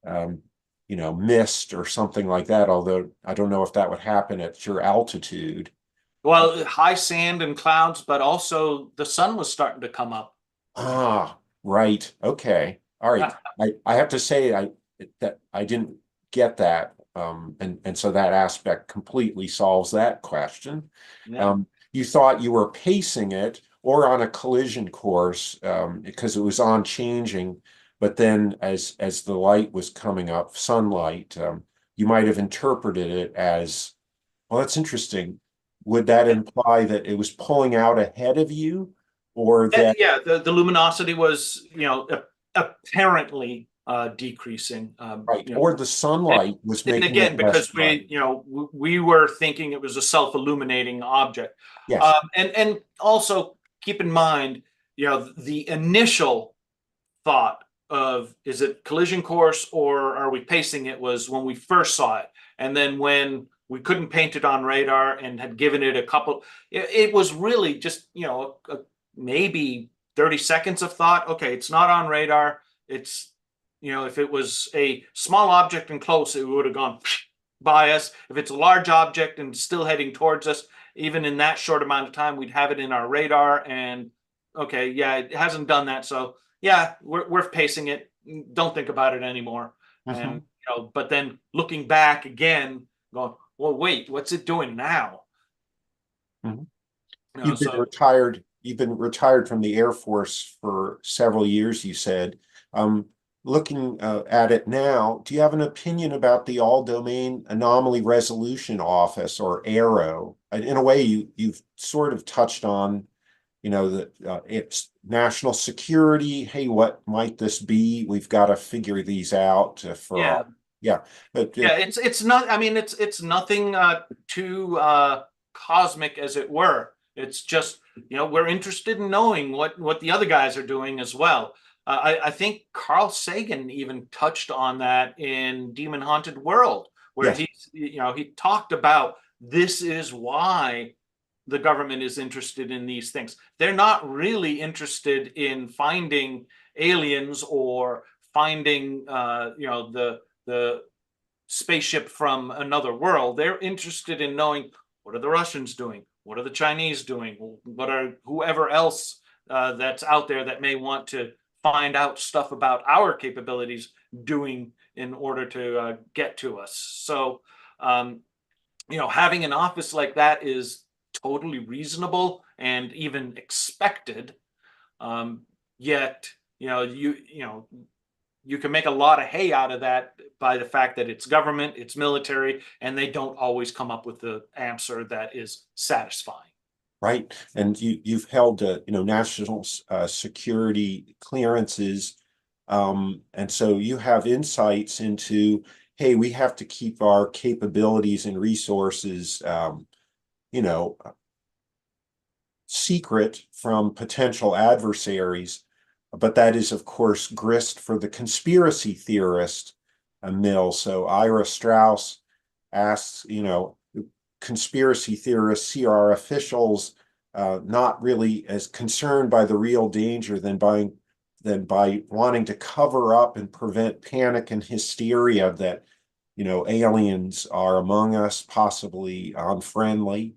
um, mist or something like that, although I don't know if that would happen at your altitude. well, high sand and clouds, but also the sun was starting to come up. Ah, right. Okay. All right. I have to say that I didn't get that. And so that aspect completely solves that question. Yeah. You thought you were pacing it or on a collision course because it was on changing, but then as the light was coming up, sunlight, you might have interpreted it as, well, that's interesting. Would that imply that it was pulling out ahead of you, or that Yeah, the luminosity was, apparently decreasing. right, or the And, sunlight was and making again, it less because bright? we were thinking it was a self-illuminating object. Yes. And also keep in mind, the initial thought of, is it collision course or are we pacing it, was when we first saw it. And then when we couldn't paint it on radar and had given it a couple, it was really just, maybe 30 seconds of thought. Okay, it's not on radar. It's, if it was a small object and close, it would have gone by us. If it's a large object and still heading towards us, even in that short amount of time, we'd have it in our radar. And okay, yeah, it hasn't done that. So yeah, we're pacing it. Don't think about it anymore. And Mhm. but then looking back again, going, well, wait, what's it doing now? Mhm. So You've been retired from the Air Force for several years, you said. Um, Looking at it now, do you have an opinion about the All Domain Anomaly Resolution Office, or ARROW? In a way, you've sort of touched on, that it's national security. Hey, what might this be? We've got to figure these out for yeah, our, yeah. But yeah, it's not. I mean, it's nothing too cosmic, as it were. It's just, we're interested in knowing what the other guys are doing as well. I think Carl Sagan even touched on that in Demon Haunted World, where yes. he talked about, this is why the government is interested in these things. They're not really interested in finding aliens or finding the spaceship from another world. They're interested in knowing, what are the Russians doing? What are the Chinese doing? What are whoever else that's out there that may want to find out stuff about our capabilities doing in order to get to us. So, having an office like that is totally reasonable and even expected. Um, Yet, you can make a lot of hay out of that by the fact that it's government, it's military, and they don't always come up with the answer that is satisfying. Right. And you've held national security clearances, and so you have insights into, hey, we have to keep our capabilities and resources you know secret from potential adversaries. But that is, of course, grist for the conspiracy theorist mill. So Ira Strauss asks, conspiracy theorists see our officials not really as concerned by the real danger than by wanting to cover up and prevent panic and hysteria that aliens are among us, possibly unfriendly.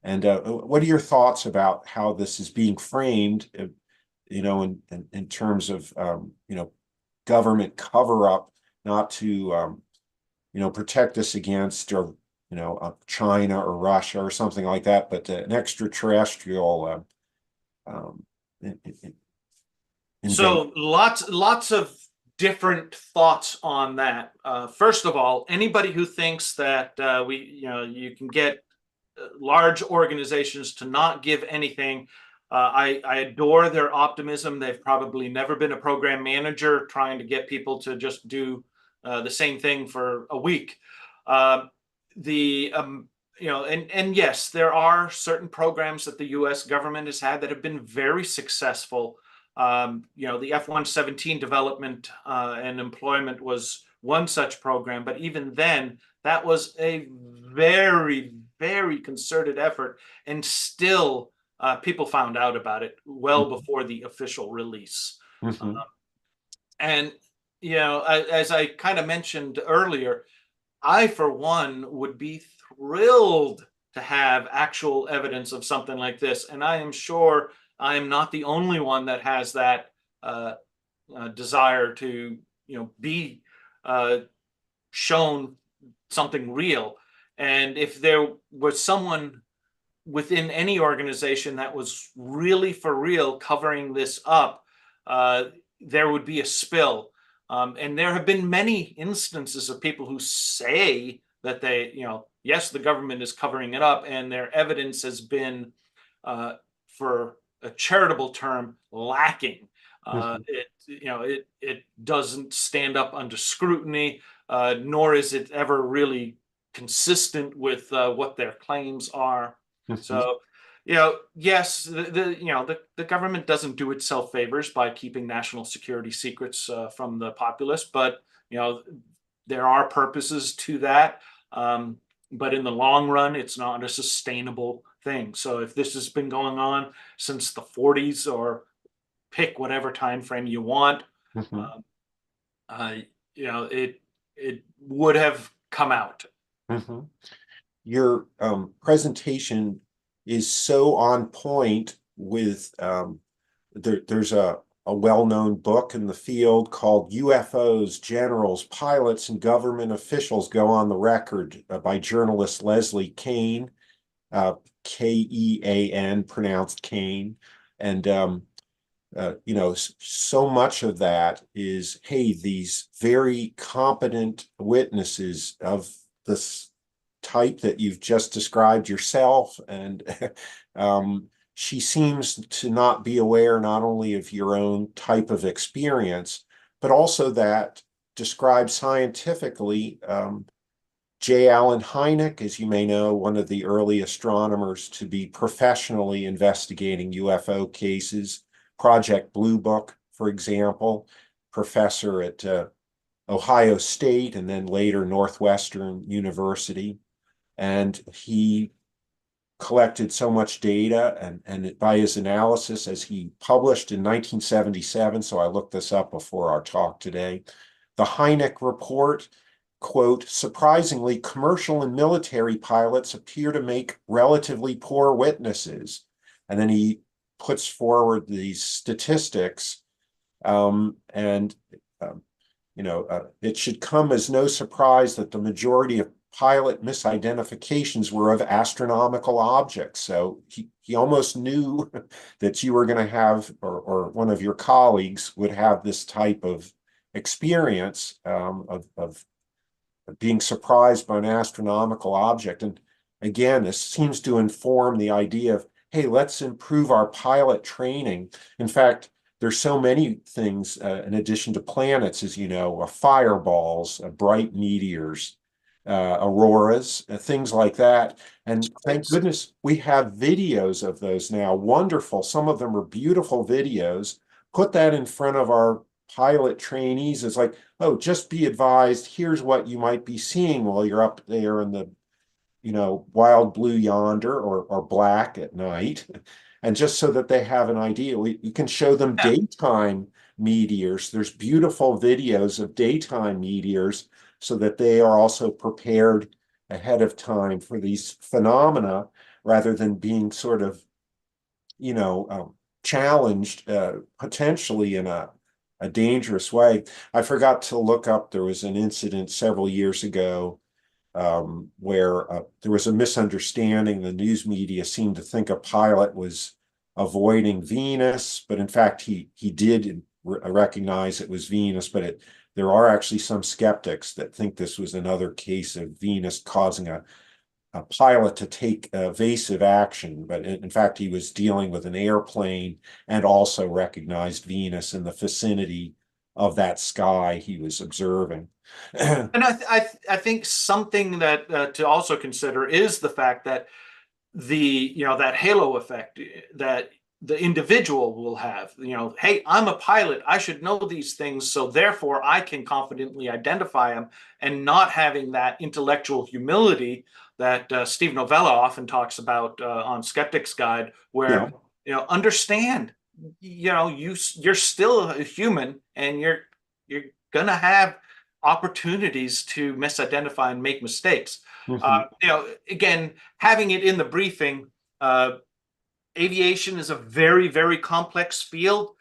And what are your thoughts about how this is being framed, in terms of government cover up, not to protect us against, or China or Russia or something like that, but an extraterrestrial um, So invasion. lots of different thoughts on that. First of all, anybody who thinks that you can get large organizations to not give anything, I adore their optimism. They've probably never been a program manager trying to get people to just do the same thing for a week. And yes, there are certain programs that the U.S. government has had that have been very successful. The F-117 development and employment was one such program, but even then, that was a very, very concerted effort, and still people found out about it well before the official release. Mm-hmm. And, as I kind of mentioned earlier, I, for one, would be thrilled to have actual evidence of something like this. And I am sure I am not the only one that has that desire to, be shown something real. And if there was someone within any organization that was really for real covering this up, there would be a spill. And there have been many instances of people who say that yes, the government is covering it up, and their evidence has been, for a charitable term, lacking. It doesn't stand up under scrutiny, nor is it ever really consistent with what their claims are. So, yes, the government doesn't do itself favors by keeping national security secrets from the populace, but there are purposes to that. But in the long run, it's not a sustainable thing. So if this has been going on since the 40s, or pick whatever time frame you want, it would have come out. Your presentation is so on point with there's a well-known book in the field called UFOs, Generals, Pilots, and Government Officials Go on the Record by journalist Leslie Kean, Kean, pronounced Kane. And so much of that is, hey, these very competent witnesses of this type that you've just described yourself, and she seems to not be aware not only of your own type of experience, but also that described scientifically. J. Allen Hynek, as you may know, one of the early astronomers to be professionally investigating UFO cases, Project Blue Book, for example, professor at Ohio State and then later Northwestern University. And he collected so much data, and by his analysis, as he published in 1977, so I looked this up before our talk today, the Hynek report, quote, surprisingly, commercial and military pilots appear to make relatively poor witnesses. And then he puts forward these statistics, it should come as no surprise that the majority of pilot misidentifications were of astronomical objects. So he almost knew that you were going to have, or one of your colleagues would have this type of experience of being surprised by an astronomical object. And again, this seems to inform the idea of, hey, let's improve our pilot training. In fact, there's so many things in addition to planets, as you know, fireballs, bright meteors, auroras, things like that. And thank goodness we have videos of those now. Wonderful. Some of them are beautiful videos. Put that in front of our pilot trainees. It's like, oh, just be advised, here's what you might be seeing while you're up there in the wild blue yonder, or black at night. And just so that they have an idea, you can show them daytime meteors. There's beautiful videos of daytime meteors so that they are also prepared ahead of time for these phenomena, rather than being sort of, challenged potentially in a dangerous way. I forgot to look up, there was an incident several years ago where there was a misunderstanding. The news media seemed to think a pilot was avoiding Venus, but in fact he did recognize it was Venus, but there are actually some skeptics that think this was another case of Venus causing a pilot to take evasive action, but in fact, he was dealing with an airplane and also recognized Venus in the vicinity of that sky he was observing. And I think something that to also consider is the fact that that halo effect that the individual will have. Hey, I'm a pilot, I should know these things, so therefore I can confidently identify them, and not having that intellectual humility that Steve Novella often talks about on Skeptics Guide, where understand, you're still a human, and you're gonna have opportunities to misidentify and make mistakes. Mhm. Again, having it in the briefing, aviation is a very, very complex field.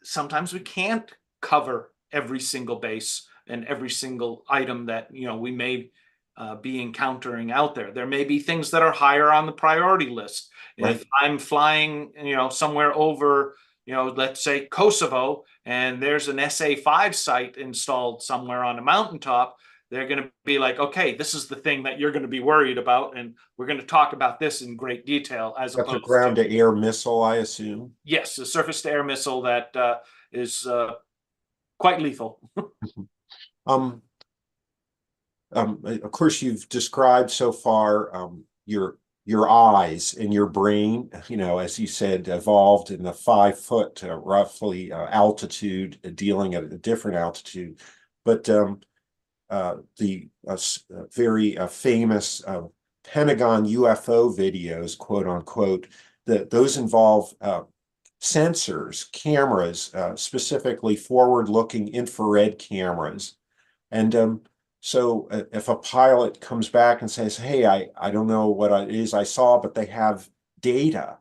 Sometimes we can't cover every single base and every single item that we may be encountering out there. There may be things that are higher on the priority list. Right. If I'm flying, somewhere over, let's say Kosovo, and there's an SA-5 site installed somewhere on a mountaintop, they're going to be like, okay, this is the thing that you're going to be worried about, and we're going to talk about this in great detail, as That's a opposed to, ground-to-air missile, I assume. yes, a surface-to-air missile that is quite lethal. Um, of course, you've described so far your eyes and your brain, as you said, evolved in the 5 foot roughly altitude, dealing at a different altitude. But the very famous Pentagon UFO videos, quote unquote, those involve sensors, cameras, specifically forward-looking infrared cameras. And so if a pilot comes back and says, hey, I don't know what it is I saw, but they have data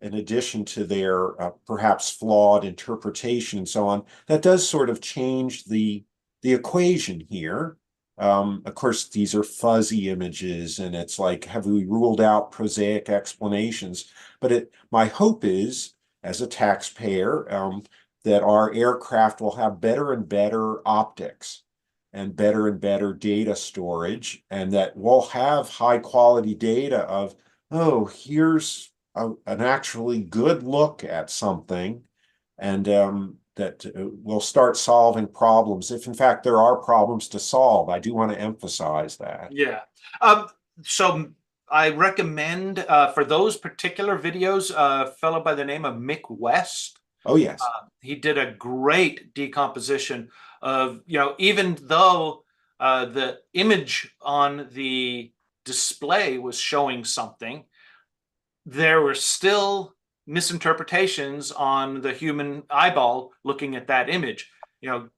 in addition to their perhaps flawed interpretation and so on, that does sort of change the equation here. Of course, these are fuzzy images, and it's like, have we ruled out prosaic explanations? But my hope is, as a taxpayer, that our aircraft will have better and better optics and better data storage, and that we'll have high quality data of, oh, here's an actually good look at something, and that we'll start solving problems. If in fact there are problems to solve, I do want to emphasize that. Yeah. So I recommend for those particular videos, a fellow by the name of Mick West. Oh, yes. He did a great decomposition of, even though the image on the display was showing something, there were still misinterpretations on the human eyeball looking at that image.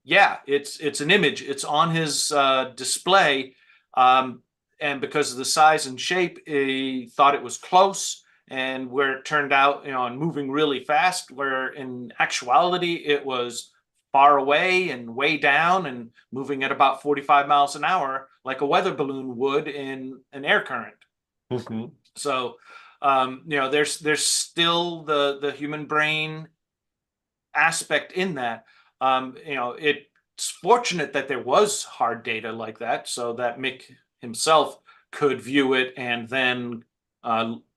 Yeah, it's an image. It's on his display, and because of the size and shape, he thought it was close. And where it turned out, and moving really fast, where in actuality it was far away and way down and moving at about 45 miles an hour, like a weather balloon would in an air current. Mm-hmm. So, there's still the human brain aspect in that. It's fortunate that there was hard data like that, so that Mick himself could view it and then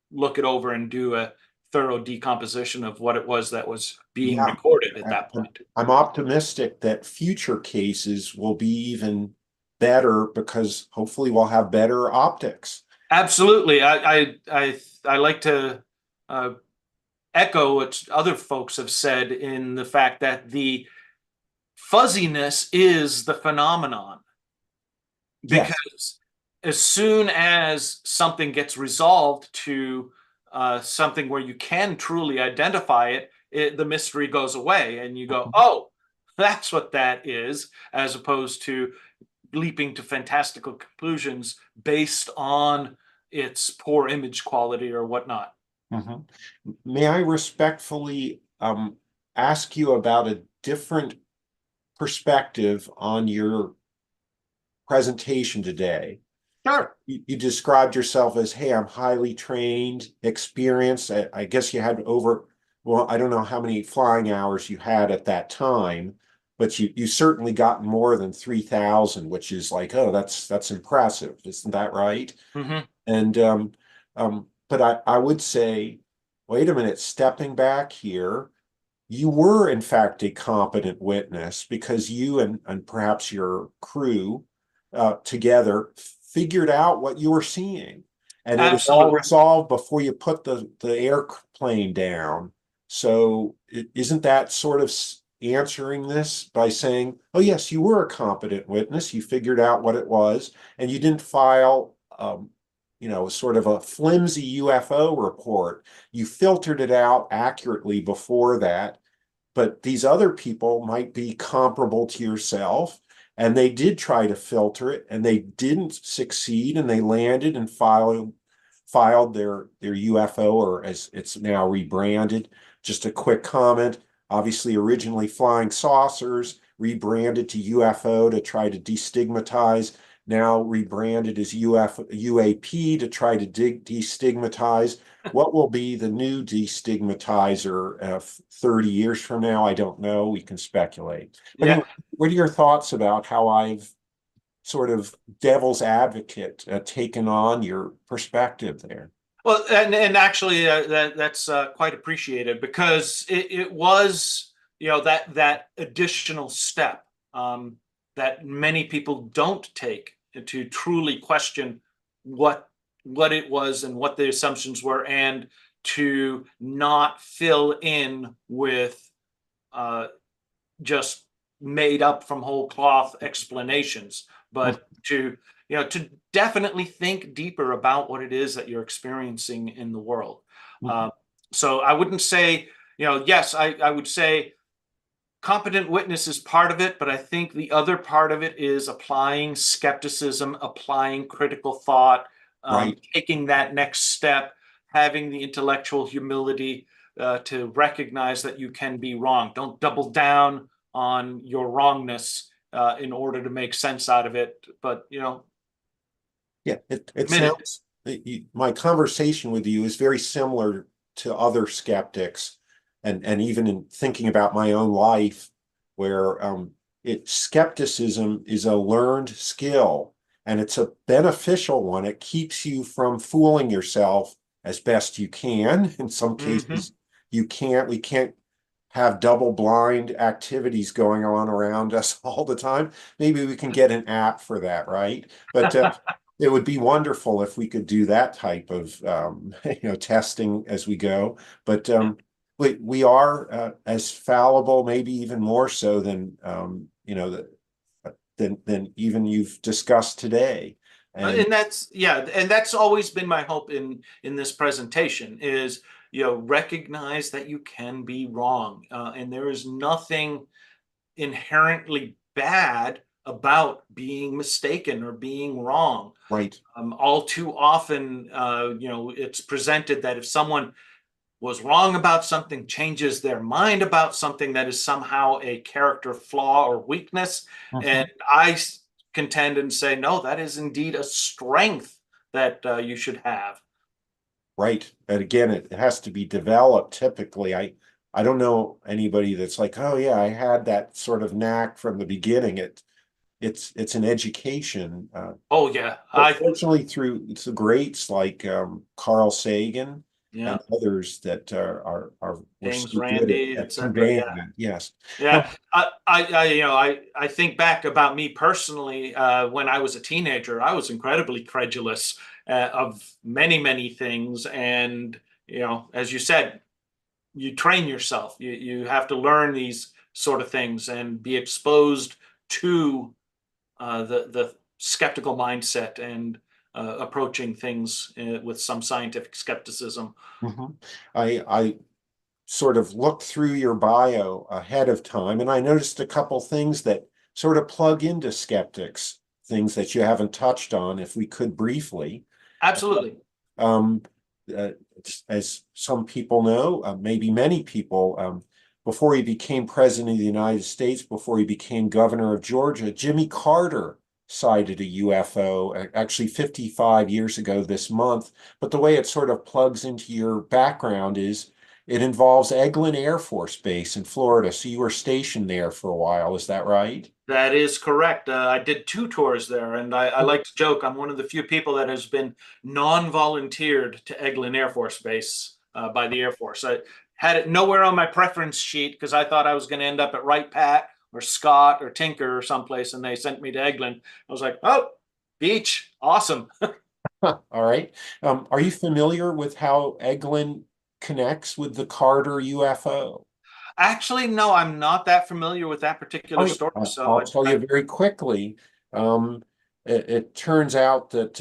look it over and do a thorough decomposition of what it was that was being Yeah. recorded at that point. I'm optimistic that future cases will be even better because hopefully we'll have better optics. Absolutely. I like to echo what other folks have said, in the fact that the fuzziness is the phenomenon. Yes. Because as soon as something gets resolved to something where you can truly identify it, the mystery goes away, and you go, oh, that's what that is, as opposed to leaping to fantastical conclusions based on its poor image quality or whatnot. Mhm. May I respectfully ask you about a different perspective on your presentation today? Sure. You described yourself as, hey, I'm highly trained, experienced. I guess you had over well, I don't know how many flying hours you had at that time, but you certainly got more than 3,000, which is like, oh, that's impressive. Isn't that right? Hmm. And but I would say, wait a minute, stepping back here, you were in fact a competent witness because you and perhaps your crew together figured out what you were seeing. And it was all Absolutely. resolved before you put the airplane down. So isn't that sort of answering this by saying, oh, yes, you were a competent witness. You figured out what it was, and you didn't file, sort of a flimsy UFO report. You filtered it out accurately before that, but these other people might be comparable to yourself, and they did try to filter it and they didn't succeed, and they landed and filed their UFO, or as it's now rebranded. Just a quick comment, obviously originally flying saucers, rebranded to UFO to try to destigmatize, now rebranded as UAP to try to destigmatize. What will be the new destigmatizer 30 years from now? I don't know. We can speculate. But Yeah. anyway, what are your thoughts about how I've sort of devil's advocate taken on your perspective there? Well, and actually, that's quite appreciated because it was, that additional step that many people don't take to truly question what what it was and what the assumptions were, and to not fill in with uh, just made up from whole cloth explanations, but to definitely think deeper about what it is that you're experiencing in the world. Mhm. Uh, so I wouldn't say, yes, I would say competent witness is part of it, but I think the other part of it is applying skepticism, applying critical thought, Right. taking that next step, having the intellectual humility to recognize that you can be wrong. Don't double down on your wrongness in order to make sense out of it, but Yeah, it admit it. sounds, my conversation with you is very similar to other skeptics, and even in thinking about my own life, where skepticism is a learned skill, and it's a beneficial one. It keeps you from fooling yourself as best you can. In some Hmm. cases, we can't have double blind activities going on around us all the time. Maybe we can get an app for that, right? But it would be wonderful if we could do that type of testing as we go. But we are as fallible, maybe even more so than than even you've discussed today. And And that's, yeah, and that's always been my hope in this presentation is, recognize that you can be wrong, and there is nothing inherently bad about being mistaken or being wrong. right, All too often, it's presented that if someone was wrong about something, changes their mind about something, that is somehow a character flaw or weakness. And mhm, I contend and say, no, that is indeed a strength that you should have. right. And again, it has to be developed typically. I don't know anybody that's like, oh yeah, I had that sort of knack from the beginning. It's an education. Oh yeah, But fortunately, through it's the greats like Carl Sagan yeah, and others that are were James so good Randi, at etc. conveying Yeah. that. Yes. Yeah, Now, I think back about me personally. When I was a teenager, I was incredibly credulous of many, many things, and as you said, you train yourself. You have to learn these sort of things and be exposed to the skeptical mindset and approaching things with some scientific skepticism. mhm. I sort of looked through your bio ahead of time, and I noticed a couple things that sort of plug into skeptics, things that you haven't touched on, if we could briefly. Absolutely. Um, uh, as some people know, maybe many people, before he became president of the United States, before he became governor of Georgia, Jimmy Carter sighted a UFO, actually 55 years ago this month. But the way it sort of plugs into your background is It involves Eglin Air Force Base in Florida. So you were stationed there for a while, is that right? That is correct. I did 2 tours there, and I like to joke I'm one of the few people that has been non-volunteered to Eglin Air Force Base by the Air Force. I had it nowhere on my preference sheet because I thought I was going to end up at Wright Pat or Scott or Tinker or someplace, and they sent me to Eglin. I was like, oh, beach, awesome. Huh, all right. Are you familiar with how Eglin connects with the Carter UFO? Actually, no, I'm not that familiar with that particular story. So I'll tell you very quickly. Um, it turns out that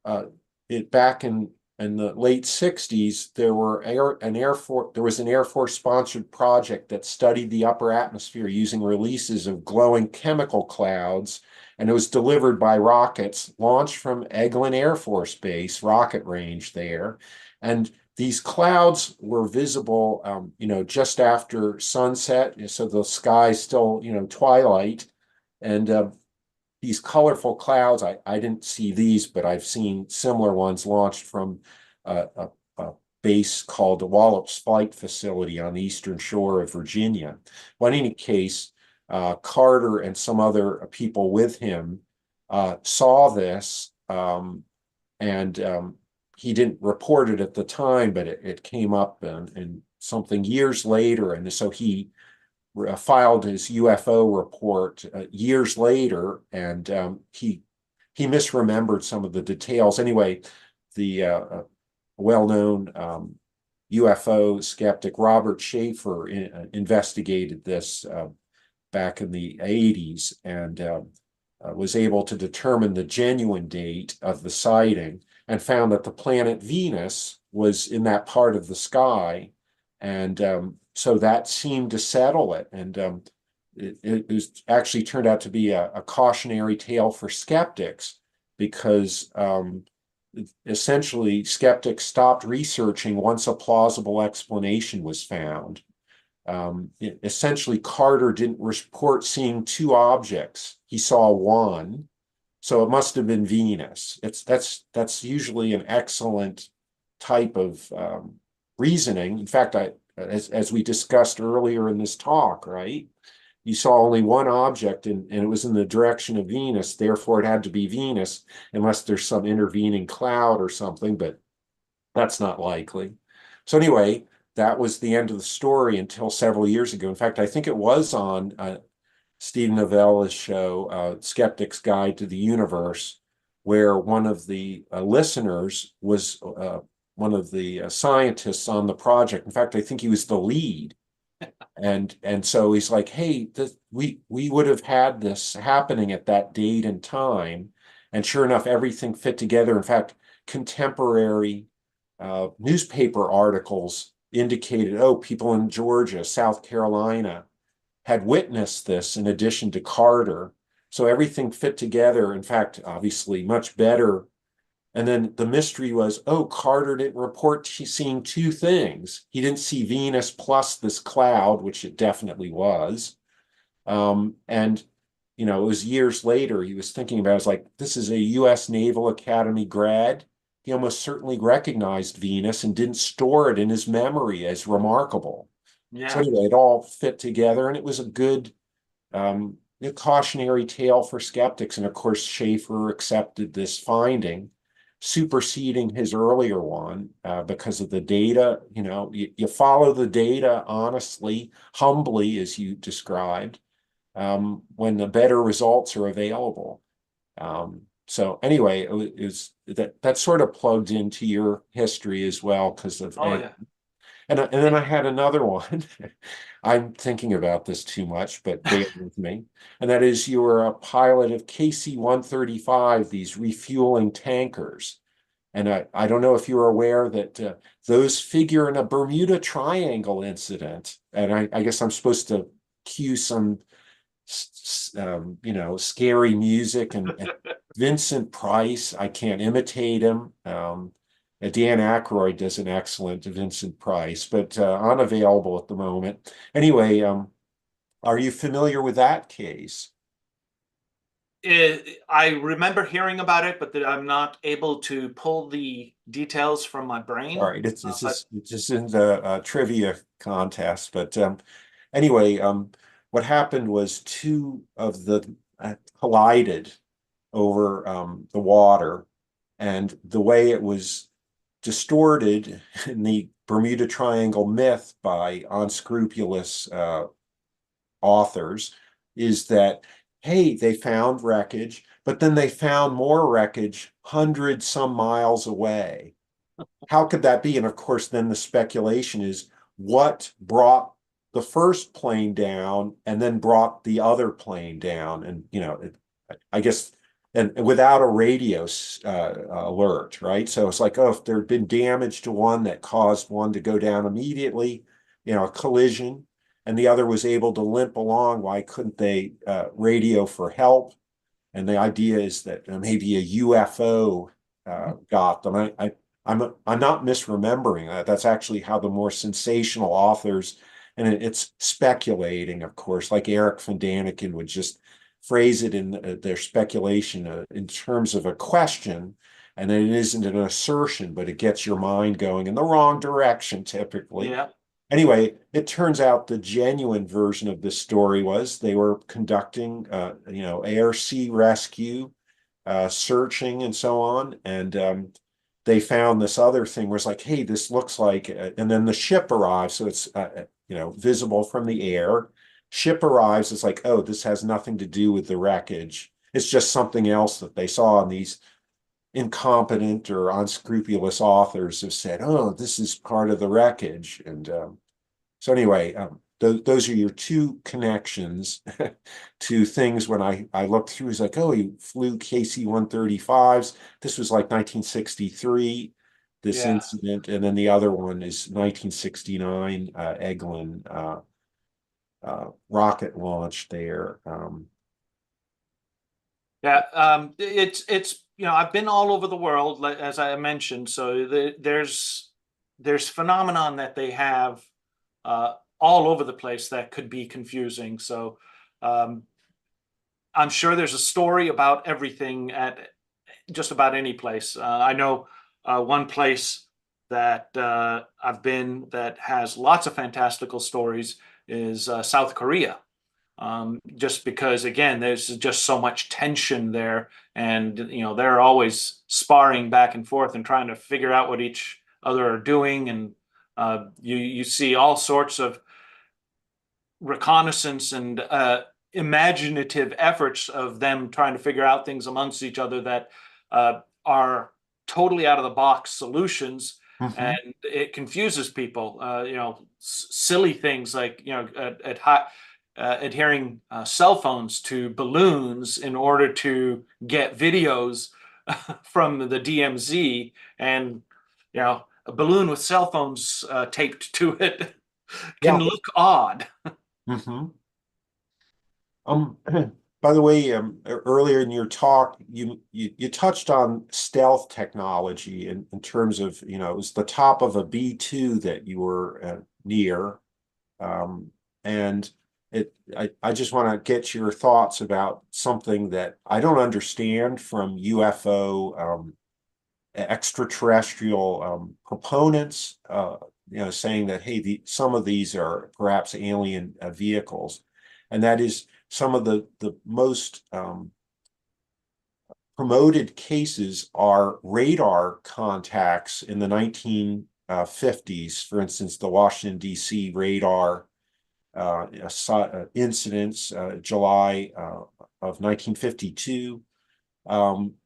uh, it back in the late 60s, there was an Air Force sponsored project that studied the upper atmosphere using releases of glowing chemical clouds, and it was delivered by rockets launched from Eglin Air Force Base rocket range there. And these clouds were visible, just after sunset, so the sky's still, twilight, and these colorful clouds. I didn't see these, but I've seen similar ones launched from a base called the Wallops Flight Facility on the eastern shore of Virginia. Well, in any case, Carter and some other people with him saw this, and he didn't report it at the time, but it came up in something years later, and so he filed his UFO report years later, and he misremembered some of the details. Anyway, the well-known UFO skeptic Robert Schaefer investigated this back in the 80s, and was able to determine the genuine date of the sighting, and found that the planet Venus was in that part of the sky. And so that seemed to settle it. And it was actually turned out to be a cautionary tale for skeptics, because essentially skeptics stopped researching once a plausible explanation was found. Essentially, Carter didn't report seeing two objects. He saw one, so it must have been Venus. That's usually an excellent type of reasoning. In fact, as we discussed earlier in this talk, right? You saw only one object, and it was in the direction of Venus. Therefore, it had to be Venus, unless there's some intervening cloud or something, but that's not likely. So anyway, that was the end of the story until several years ago. In fact, I think it was on Steve Novella's show, Skeptic's Guide to the Universe, where one of the listeners was one of the scientists on the project. In fact, I think he was the lead. And so he's like, hey, we would have had this happening at that date and time. And sure enough, everything fit together. In fact, contemporary newspaper articles indicated, oh, people in Georgia, South Carolina had witnessed this in addition to Carter. So everything fit together. In fact, obviously much better. And then the mystery was, oh, Carter didn't report seeing two things. He didn't see Venus plus this cloud, which it definitely was. And, it was years later, he was thinking about it. It was like, this is a US Naval Academy grad. He almost certainly recognized Venus and didn't store it in his memory as remarkable. So yeah. anyway, it all fit together, and it was a good cautionary tale for skeptics. And of course, Schaefer accepted this finding, superseding his earlier one because of the data. You follow the data honestly, humbly, as you described, when the better results are available. So anyway, it was that sort of plugged into your history as well because of Oh yeah. and then I had another one. I'm thinking about this too much, but bear with me. And that is, you were a pilot of KC-135, these refueling tankers. And I don't know if you're aware that those figure in a Bermuda Triangle incident. And I guess I'm supposed to cue some, scary music, and Vincent Price. I can't imitate him. Dan Aykroyd does an excellent Vincent Price, but unavailable at the moment. Anyway, are you familiar with that case? I remember hearing about it, but that I'm not able to pull the details from my All brain. right, But it's just in the trivia contest. But anyway, what happened was two of the collided over the water, and the way it was distorted in the Bermuda Triangle myth by unscrupulous authors is that, hey, they found wreckage, but then they found more wreckage hundreds some miles away. How could that be? And of course, then the speculation is what brought the first plane down and then brought the other plane down. And, I guess, and without a radio alert, right? So it's like, oh, if there had been damage to one that caused one to go down immediately, a collision, and the other was able to limp along, why couldn't they radio for help? And the idea is that maybe a UFO got them. I'm not misremembering that. That's actually how the more sensational authors, and it's speculating, of course, like Eric von Daniken would just phrase it in their speculation in terms of a question, and it isn't an assertion, but it gets your mind going in the wrong direction typically. yeah, Anyway, it turns out the genuine version of this story was they were conducting, air sea rescue, searching and so on, and they found this other thing where it's like, hey, this looks like, and then the ship arrives, so it's visible from the air. Ship arrives, it's like, oh, this has nothing to do with the wreckage. It's just something else that they saw, and these incompetent or unscrupulous authors have said, oh, this is part of the wreckage. And so anyway, those are your two connections to things. When I looked through, it's like, oh, he flew KC-135s. This was like 1963, this yeah. incident. And then the other one is 1969, Eglin rocket launch there. Yeah, it's I've been all over the world, as I mentioned. So there's phenomenon that they have all over the place that could be confusing. So um, I'm sure there's a story about everything at just about any place. I know one place that I've been that has lots of fantastical stories is South Korea, just because again there's just so much tension there, and they're always sparring back and forth and trying to figure out what each other are doing, and you see all sorts of reconnaissance and imaginative efforts of them trying to figure out things amongst each other that are totally out of the box solutions, Mhm. and it confuses people. Silly things like at high, adhering cell phones to balloons in order to get videos from the DMZ, and a balloon with cell phones taped to it can Yeah. look odd. Mhm. Um, by the way, earlier in your talk, you touched on stealth technology in terms of, it was the top of a B-2 that you were near. Um, and I just want to get your thoughts about something that I don't understand from UFO extraterrestrial proponents, saying that, hey, some of these are perhaps alien vehicles. And that is some of the most promoted cases are radar contacts in the 1950s. For instance, the Washington, D.C. radar incidents, July of 1952.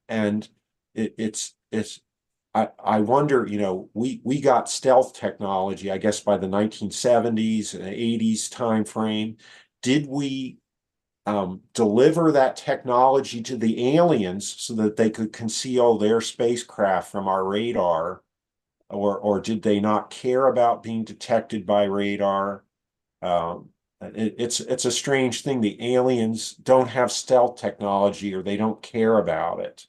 And it's I wonder, we got stealth technology, I guess, by the 1970s and 80s timeframe. Did we deliver that technology to the aliens so that they could conceal their spacecraft from our radar, or did they not care about being detected by radar? Um, it's a strange thing. The aliens don't have stealth technology, or they don't care about it.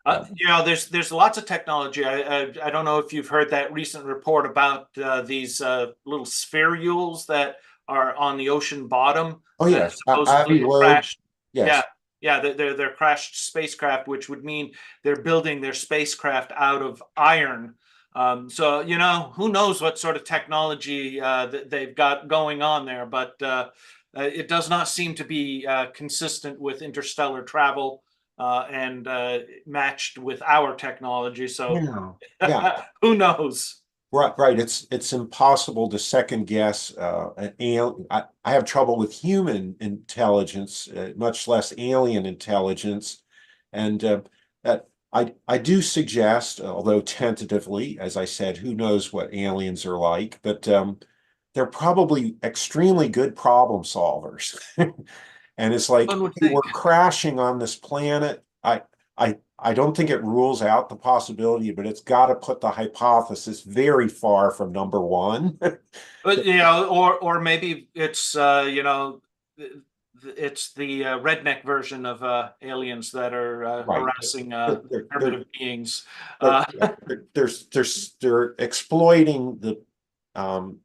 There's lots of technology. I don't know if you've heard that recent report about these little spherules that are on the ocean bottom Oh that yes, supposedly Abbey have Road. crashed. Yeah, Yes. Yeah, they're crashed spacecraft, which would mean they're building their spacecraft out of iron. So, who knows what sort of technology that they've got going on there, but it does not seem to be consistent with interstellar travel and matched with our technology. So, Yeah. Yeah. who knows? Right, right. It's impossible to second guess an alien. I have trouble with human intelligence, much less alien intelligence. And I do suggest, although tentatively, as I said, who knows what aliens are like, but they're probably extremely good problem solvers. And it's like, One would hey, we're think. crashing on this planet. I don't think it rules out the possibility, but it's got to put the hypothesis very far from number one. But or maybe it's it's the redneck version of aliens that are Right. harassing They're, they're, primitive beings. they're, Uh, they're exploiting the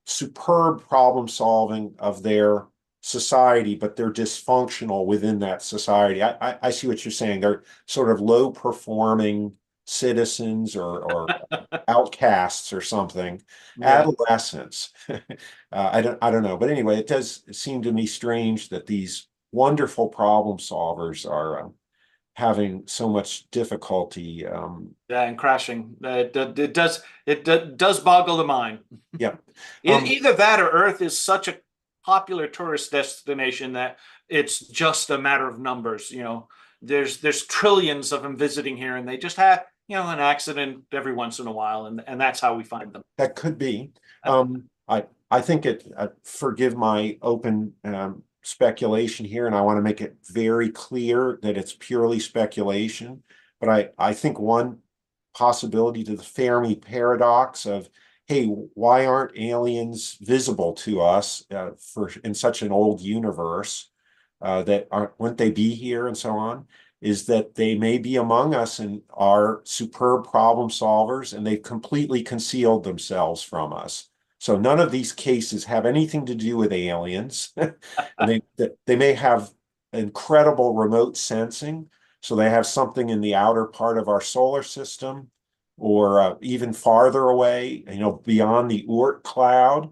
superb problem solving of their society, but they're dysfunctional within that society. I see what you're saying. They're sort of low performing citizens or outcasts or something, yeah. adolescents. I don't know, but anyway, it does seem to me strange that these wonderful problem solvers are having so much difficulty. Yeah, and crashing. It does boggle the mind. Yeah. Um, Either that or Earth is such a popular tourist destination that it's just a matter of numbers. There's trillions of them visiting here, and they just have an accident every once in a while, and that's how we find them. that could be. I think forgive my open speculation here, and I want to make it very clear that it's purely speculation. But I think one possibility to the Fermi paradox of, hey, why aren't aliens visible to us for in such an old universe that aren't wouldn't they be here and so on, is that they may be among us and are superb problem solvers, and they've completely concealed themselves from us. So none of these cases have anything to do with aliens. And they may have incredible remote sensing. So they have something in the outer part of our solar system or even farther away, beyond the Oort cloud.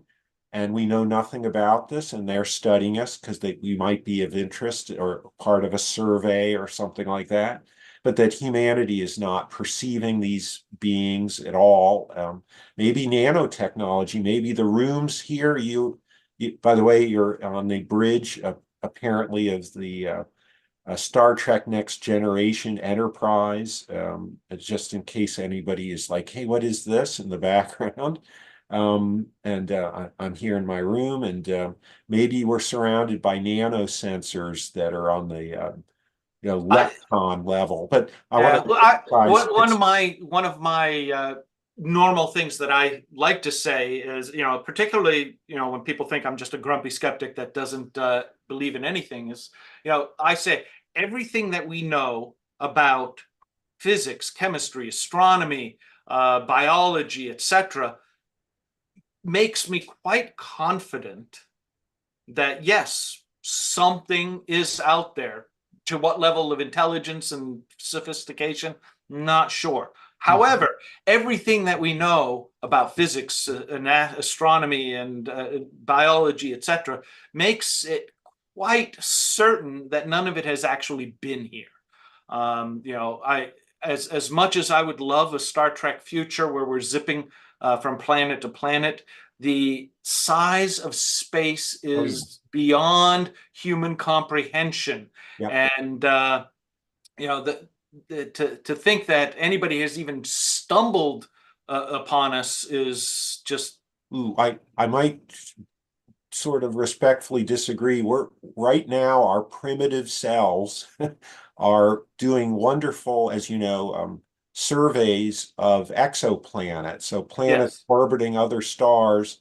And we know nothing about this, and they're studying us because we might be of interest or part of a survey or something like that. But that humanity is not perceiving these beings at all. Maybe nanotechnology, maybe the rooms here. By the way, you're on the bridge, apparently, of the Star Trek Next Generation Enterprise, just in case anybody is like, hey, what is this in the background? And I'm here in my room, and maybe we're surrounded by nanosensors that are on the I, lepton level. But I Yeah, want to well, emphasize one of my normal things that I like to say is, particularly, when people think I'm just a grumpy skeptic that doesn't believe in anything, is, I say everything that we know about physics, chemistry, astronomy, biology, etc., makes me quite confident that yes, something is out there. To what level of intelligence and sophistication, not sure. However, everything that we know about physics and astronomy and biology, etc., makes it quite certain that none of it has actually been here. I as much as I would love a Star Trek future where we're zipping from planet to planet, the size of space oh, yeah. is beyond human comprehension. Yeah. And to think that anybody has even stumbled upon us is just Ooh, I might sort of respectfully disagree. We're right now, our primitive selves are doing wonderful, as you know, surveys of exoplanets, so planets yes. orbiting other stars.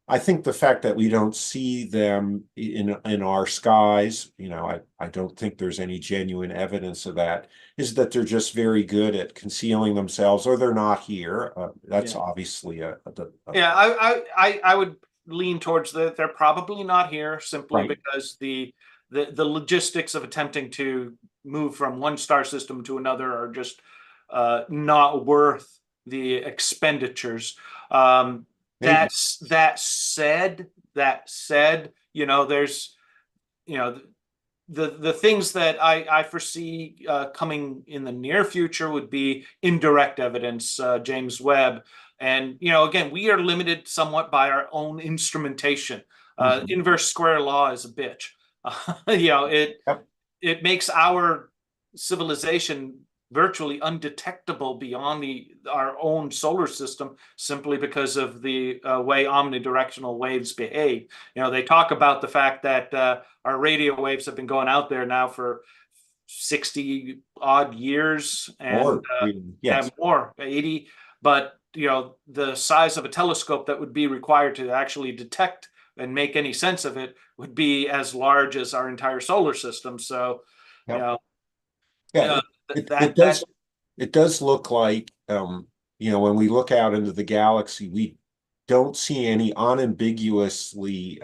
I think the fact that we don't see them in our skies, I don't think there's any genuine evidence of that, is that they're just very good at concealing themselves, or they're not here. That's Yeah. obviously Yeah, I would lean towards that they're probably not here simply right. because the logistics of attempting to move from one star system to another are just not worth the expenditures. Maybe. That said, there's the things that I foresee coming in the near future would be indirect evidence, James Webb. And, again, we are limited somewhat by our own instrumentation. Inverse square law is a bitch. Yep. It makes our civilization virtually undetectable beyond our own solar system simply because of the way omnidirectional waves behave. They talk about the fact that our radio waves have been going out there now for 60 odd years and Yes. more 80, but the size of a telescope that would be required to actually detect and make any sense of it would be as large as our entire solar system. So Yep. uh, It does. It does look like, when we look out into the galaxy, we don't see any unambiguously,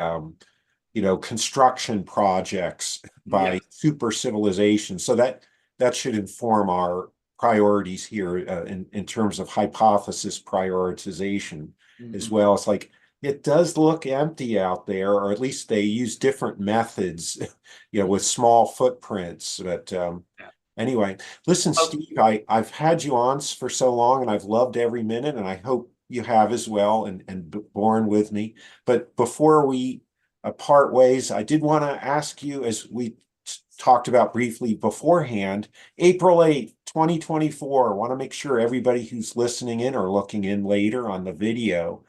construction projects by super civilizations. So that should inform our priorities here in terms of hypothesis prioritization as well. It's like it does look empty out there, or at least they use different methods, with small footprints. But anyway, listen, Steve, I've had you on for so long and I've loved every minute, and I hope you have as well and borne with me. But before we part ways, I did want to ask you, as we talked about briefly beforehand, April 8th, 2024, I want to make sure everybody who's listening in or looking in later on the video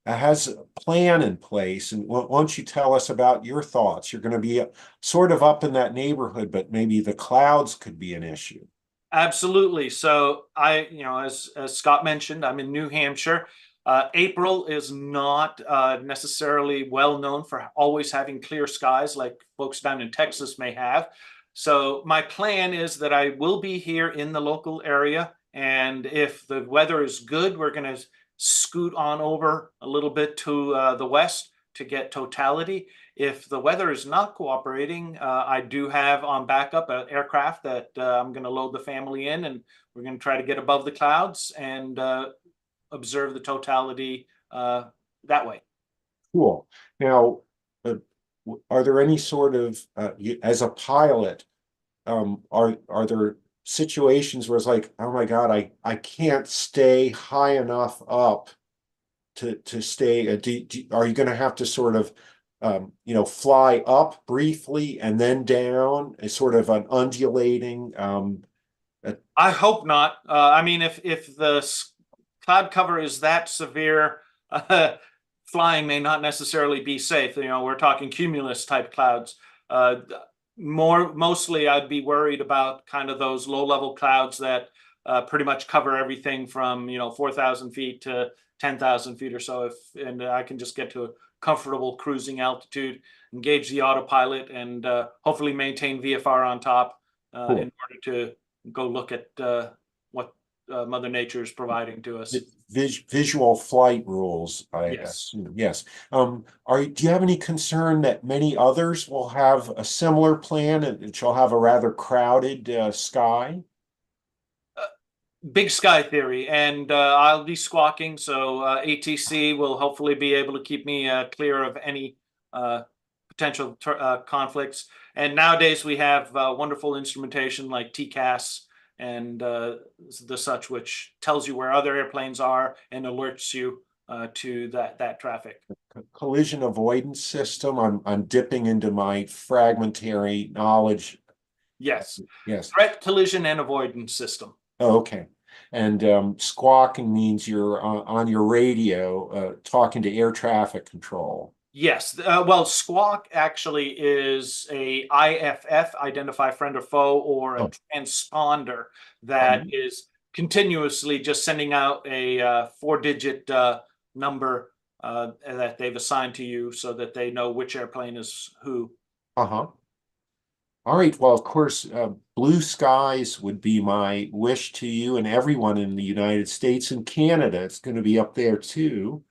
has a plan in place. And why don't you tell us about your thoughts? You're going to be sort of up in that neighborhood, but maybe the clouds could be an issue. Absolutely. So as Scott mentioned, I'm in New Hampshire. April is not necessarily well known for always having clear skies like folks down in Texas may have. So my plan is that I will be here in the local area. And if the weather is good, we're going to scoot on over a little bit to the west to get totality. If the weather is not cooperating, I do have on backup an aircraft that I'm going to load the family in, and we're going to try to get above the clouds and observe the totality that way. Cool. Now, are there any sort of, as a pilot, are there situations where it's like, oh my God, I can't stay high enough up to stay, are you going to have to sort of, fly up briefly and then down, as sort of an undulating, I hope not. I mean, if the cloud cover is that severe, flying may not necessarily be safe. We're talking cumulus type clouds. Mostly I'd be worried about kind of those low level clouds that pretty much cover everything from 4,000 feet to 10,000 feet or so. And I can just get to a comfortable cruising altitude, engage the autopilot, and hopefully maintain VFR on top in order to go look at what Mother Nature is providing to us. Visual flight rules, I Yes. assume. Yes. Do you have any concern that many others will have a similar plan and shall have a rather crowded sky? Big sky theory, and I'll be squawking, so ATC will hopefully be able to keep me clear of any potential conflicts. And nowadays we have wonderful instrumentation like TCAS and the such, which tells you where other airplanes are and alerts you to that traffic. Collision avoidance system. I'm dipping into my fragmentary knowledge. Yes. Yes. Threat collision and avoidance system. Oh, okay. And squawking means you're on your radio talking to air traffic control. Yes. Well, squawk actually is a IFF, identify friend or foe, or a transponder that is continuously just sending out a 4-digit number that they've assigned to you so that they know which airplane is who. Uh-huh. All right. Well, of course, blue skies would be my wish to you and everyone in the United States and Canada. It's going to be up there too.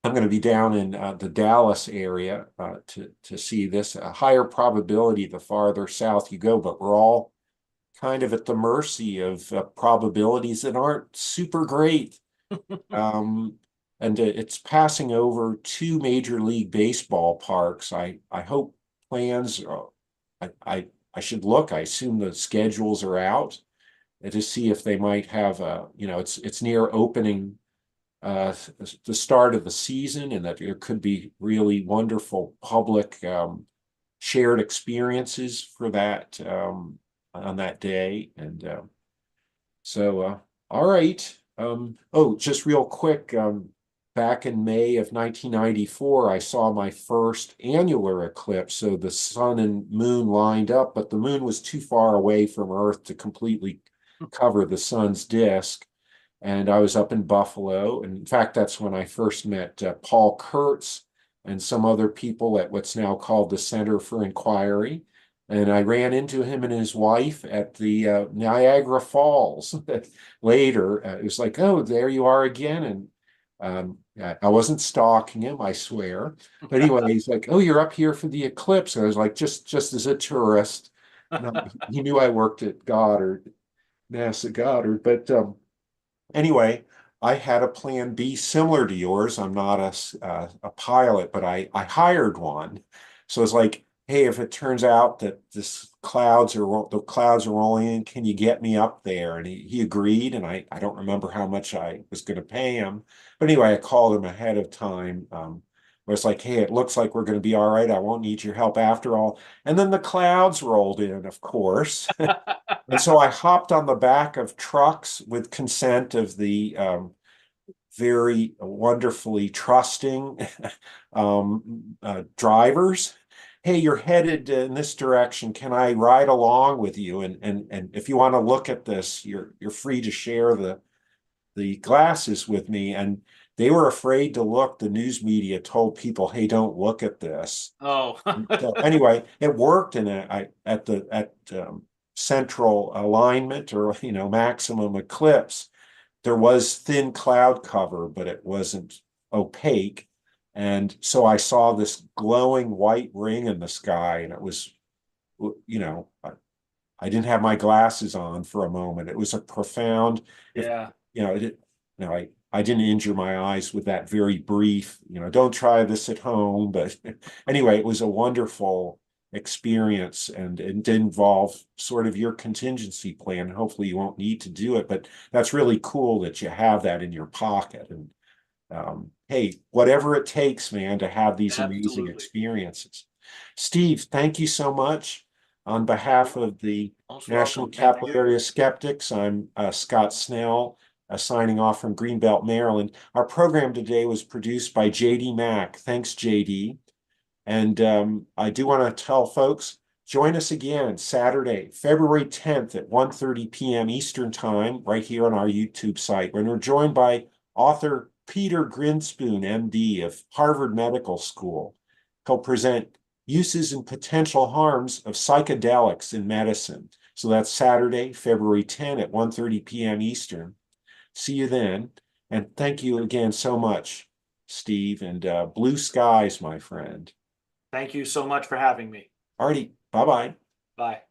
I'm going to be down in the Dallas area to see this. A higher probability the farther south you go, but we're all kind of at the mercy of probabilities that aren't super great. Um, and it's passing over two Major League Baseball parks. I hope plans. I should look. I assume the schedules are out to see if they might have a. It's near opening the start of the season, and that there could be really wonderful public shared experiences for that on that day. And all right. Oh, just real quick. Back in May of 1994, I saw my first annular eclipse. So the sun and moon lined up, but the moon was too far away from Earth to completely cover the sun's disk. And I was up in Buffalo. And in fact, that's when I first met Paul Kurtz and some other people at what's now called the Center for Inquiry. And I ran into him and his wife at the Niagara Falls later. It was like, oh, there you are again. And I wasn't stalking him, I swear. But anyway, he's like, oh, you're up here for the eclipse. And I was like, just as a tourist. No, he knew I worked at Goddard, NASA Goddard. But anyway, I had a plan B similar to yours. I'm not a pilot, but I hired one. So it's like, hey, if it turns out that the clouds are rolling in, can you get me up there? And he agreed, and I don't remember how much I was going to pay him. But anyway, I called him ahead of time. I was like, hey, it looks like we're going to be all right. I won't need your help after all. And then the clouds rolled in, of course. And so I hopped on the back of trucks with consent of the very wonderfully trusting drivers. Hey, you're headed in this direction. Can I ride along with you? And if you want to look at this, you're free to share the glasses with me. And they were afraid to look. The news media told people, hey, don't look at this. Oh, So anyway, it worked, and at central alignment, or maximum eclipse, there was thin cloud cover, but it wasn't opaque. And so I saw this glowing white ring in the sky, and it was, I didn't have my glasses on for a moment. It was a profound, if yeah. it, I didn't injure my eyes with that very brief, don't try this at home. But anyway, it was a wonderful experience, and it did involve sort of your contingency plan. Hopefully you won't need to do it, but that's really cool that you have that in your pocket. And hey, whatever it takes, man, to have these amazing Absolutely. experiences. Steve, thank you so much. On behalf of the Most National welcome. Thank Capital you. Area Skeptics, I'm Scott Snell, signing off from Greenbelt, Maryland. Our program today was produced by JD Mack. Thanks, JD. And I do want to tell folks, join us again Saturday, February 10th at 1:30 p.m. Eastern Time, right here on our YouTube site, when we're joined by author Peter Grinspoon, MD of Harvard Medical School. He'll present uses and potential harms of psychedelics in medicine. So that's Saturday, February 10 at 1:30 p.m. Eastern. See you then. And thank you again so much, Steve, and blue skies, my friend. Thank you so much for having me. Alrighty, bye-bye. Bye.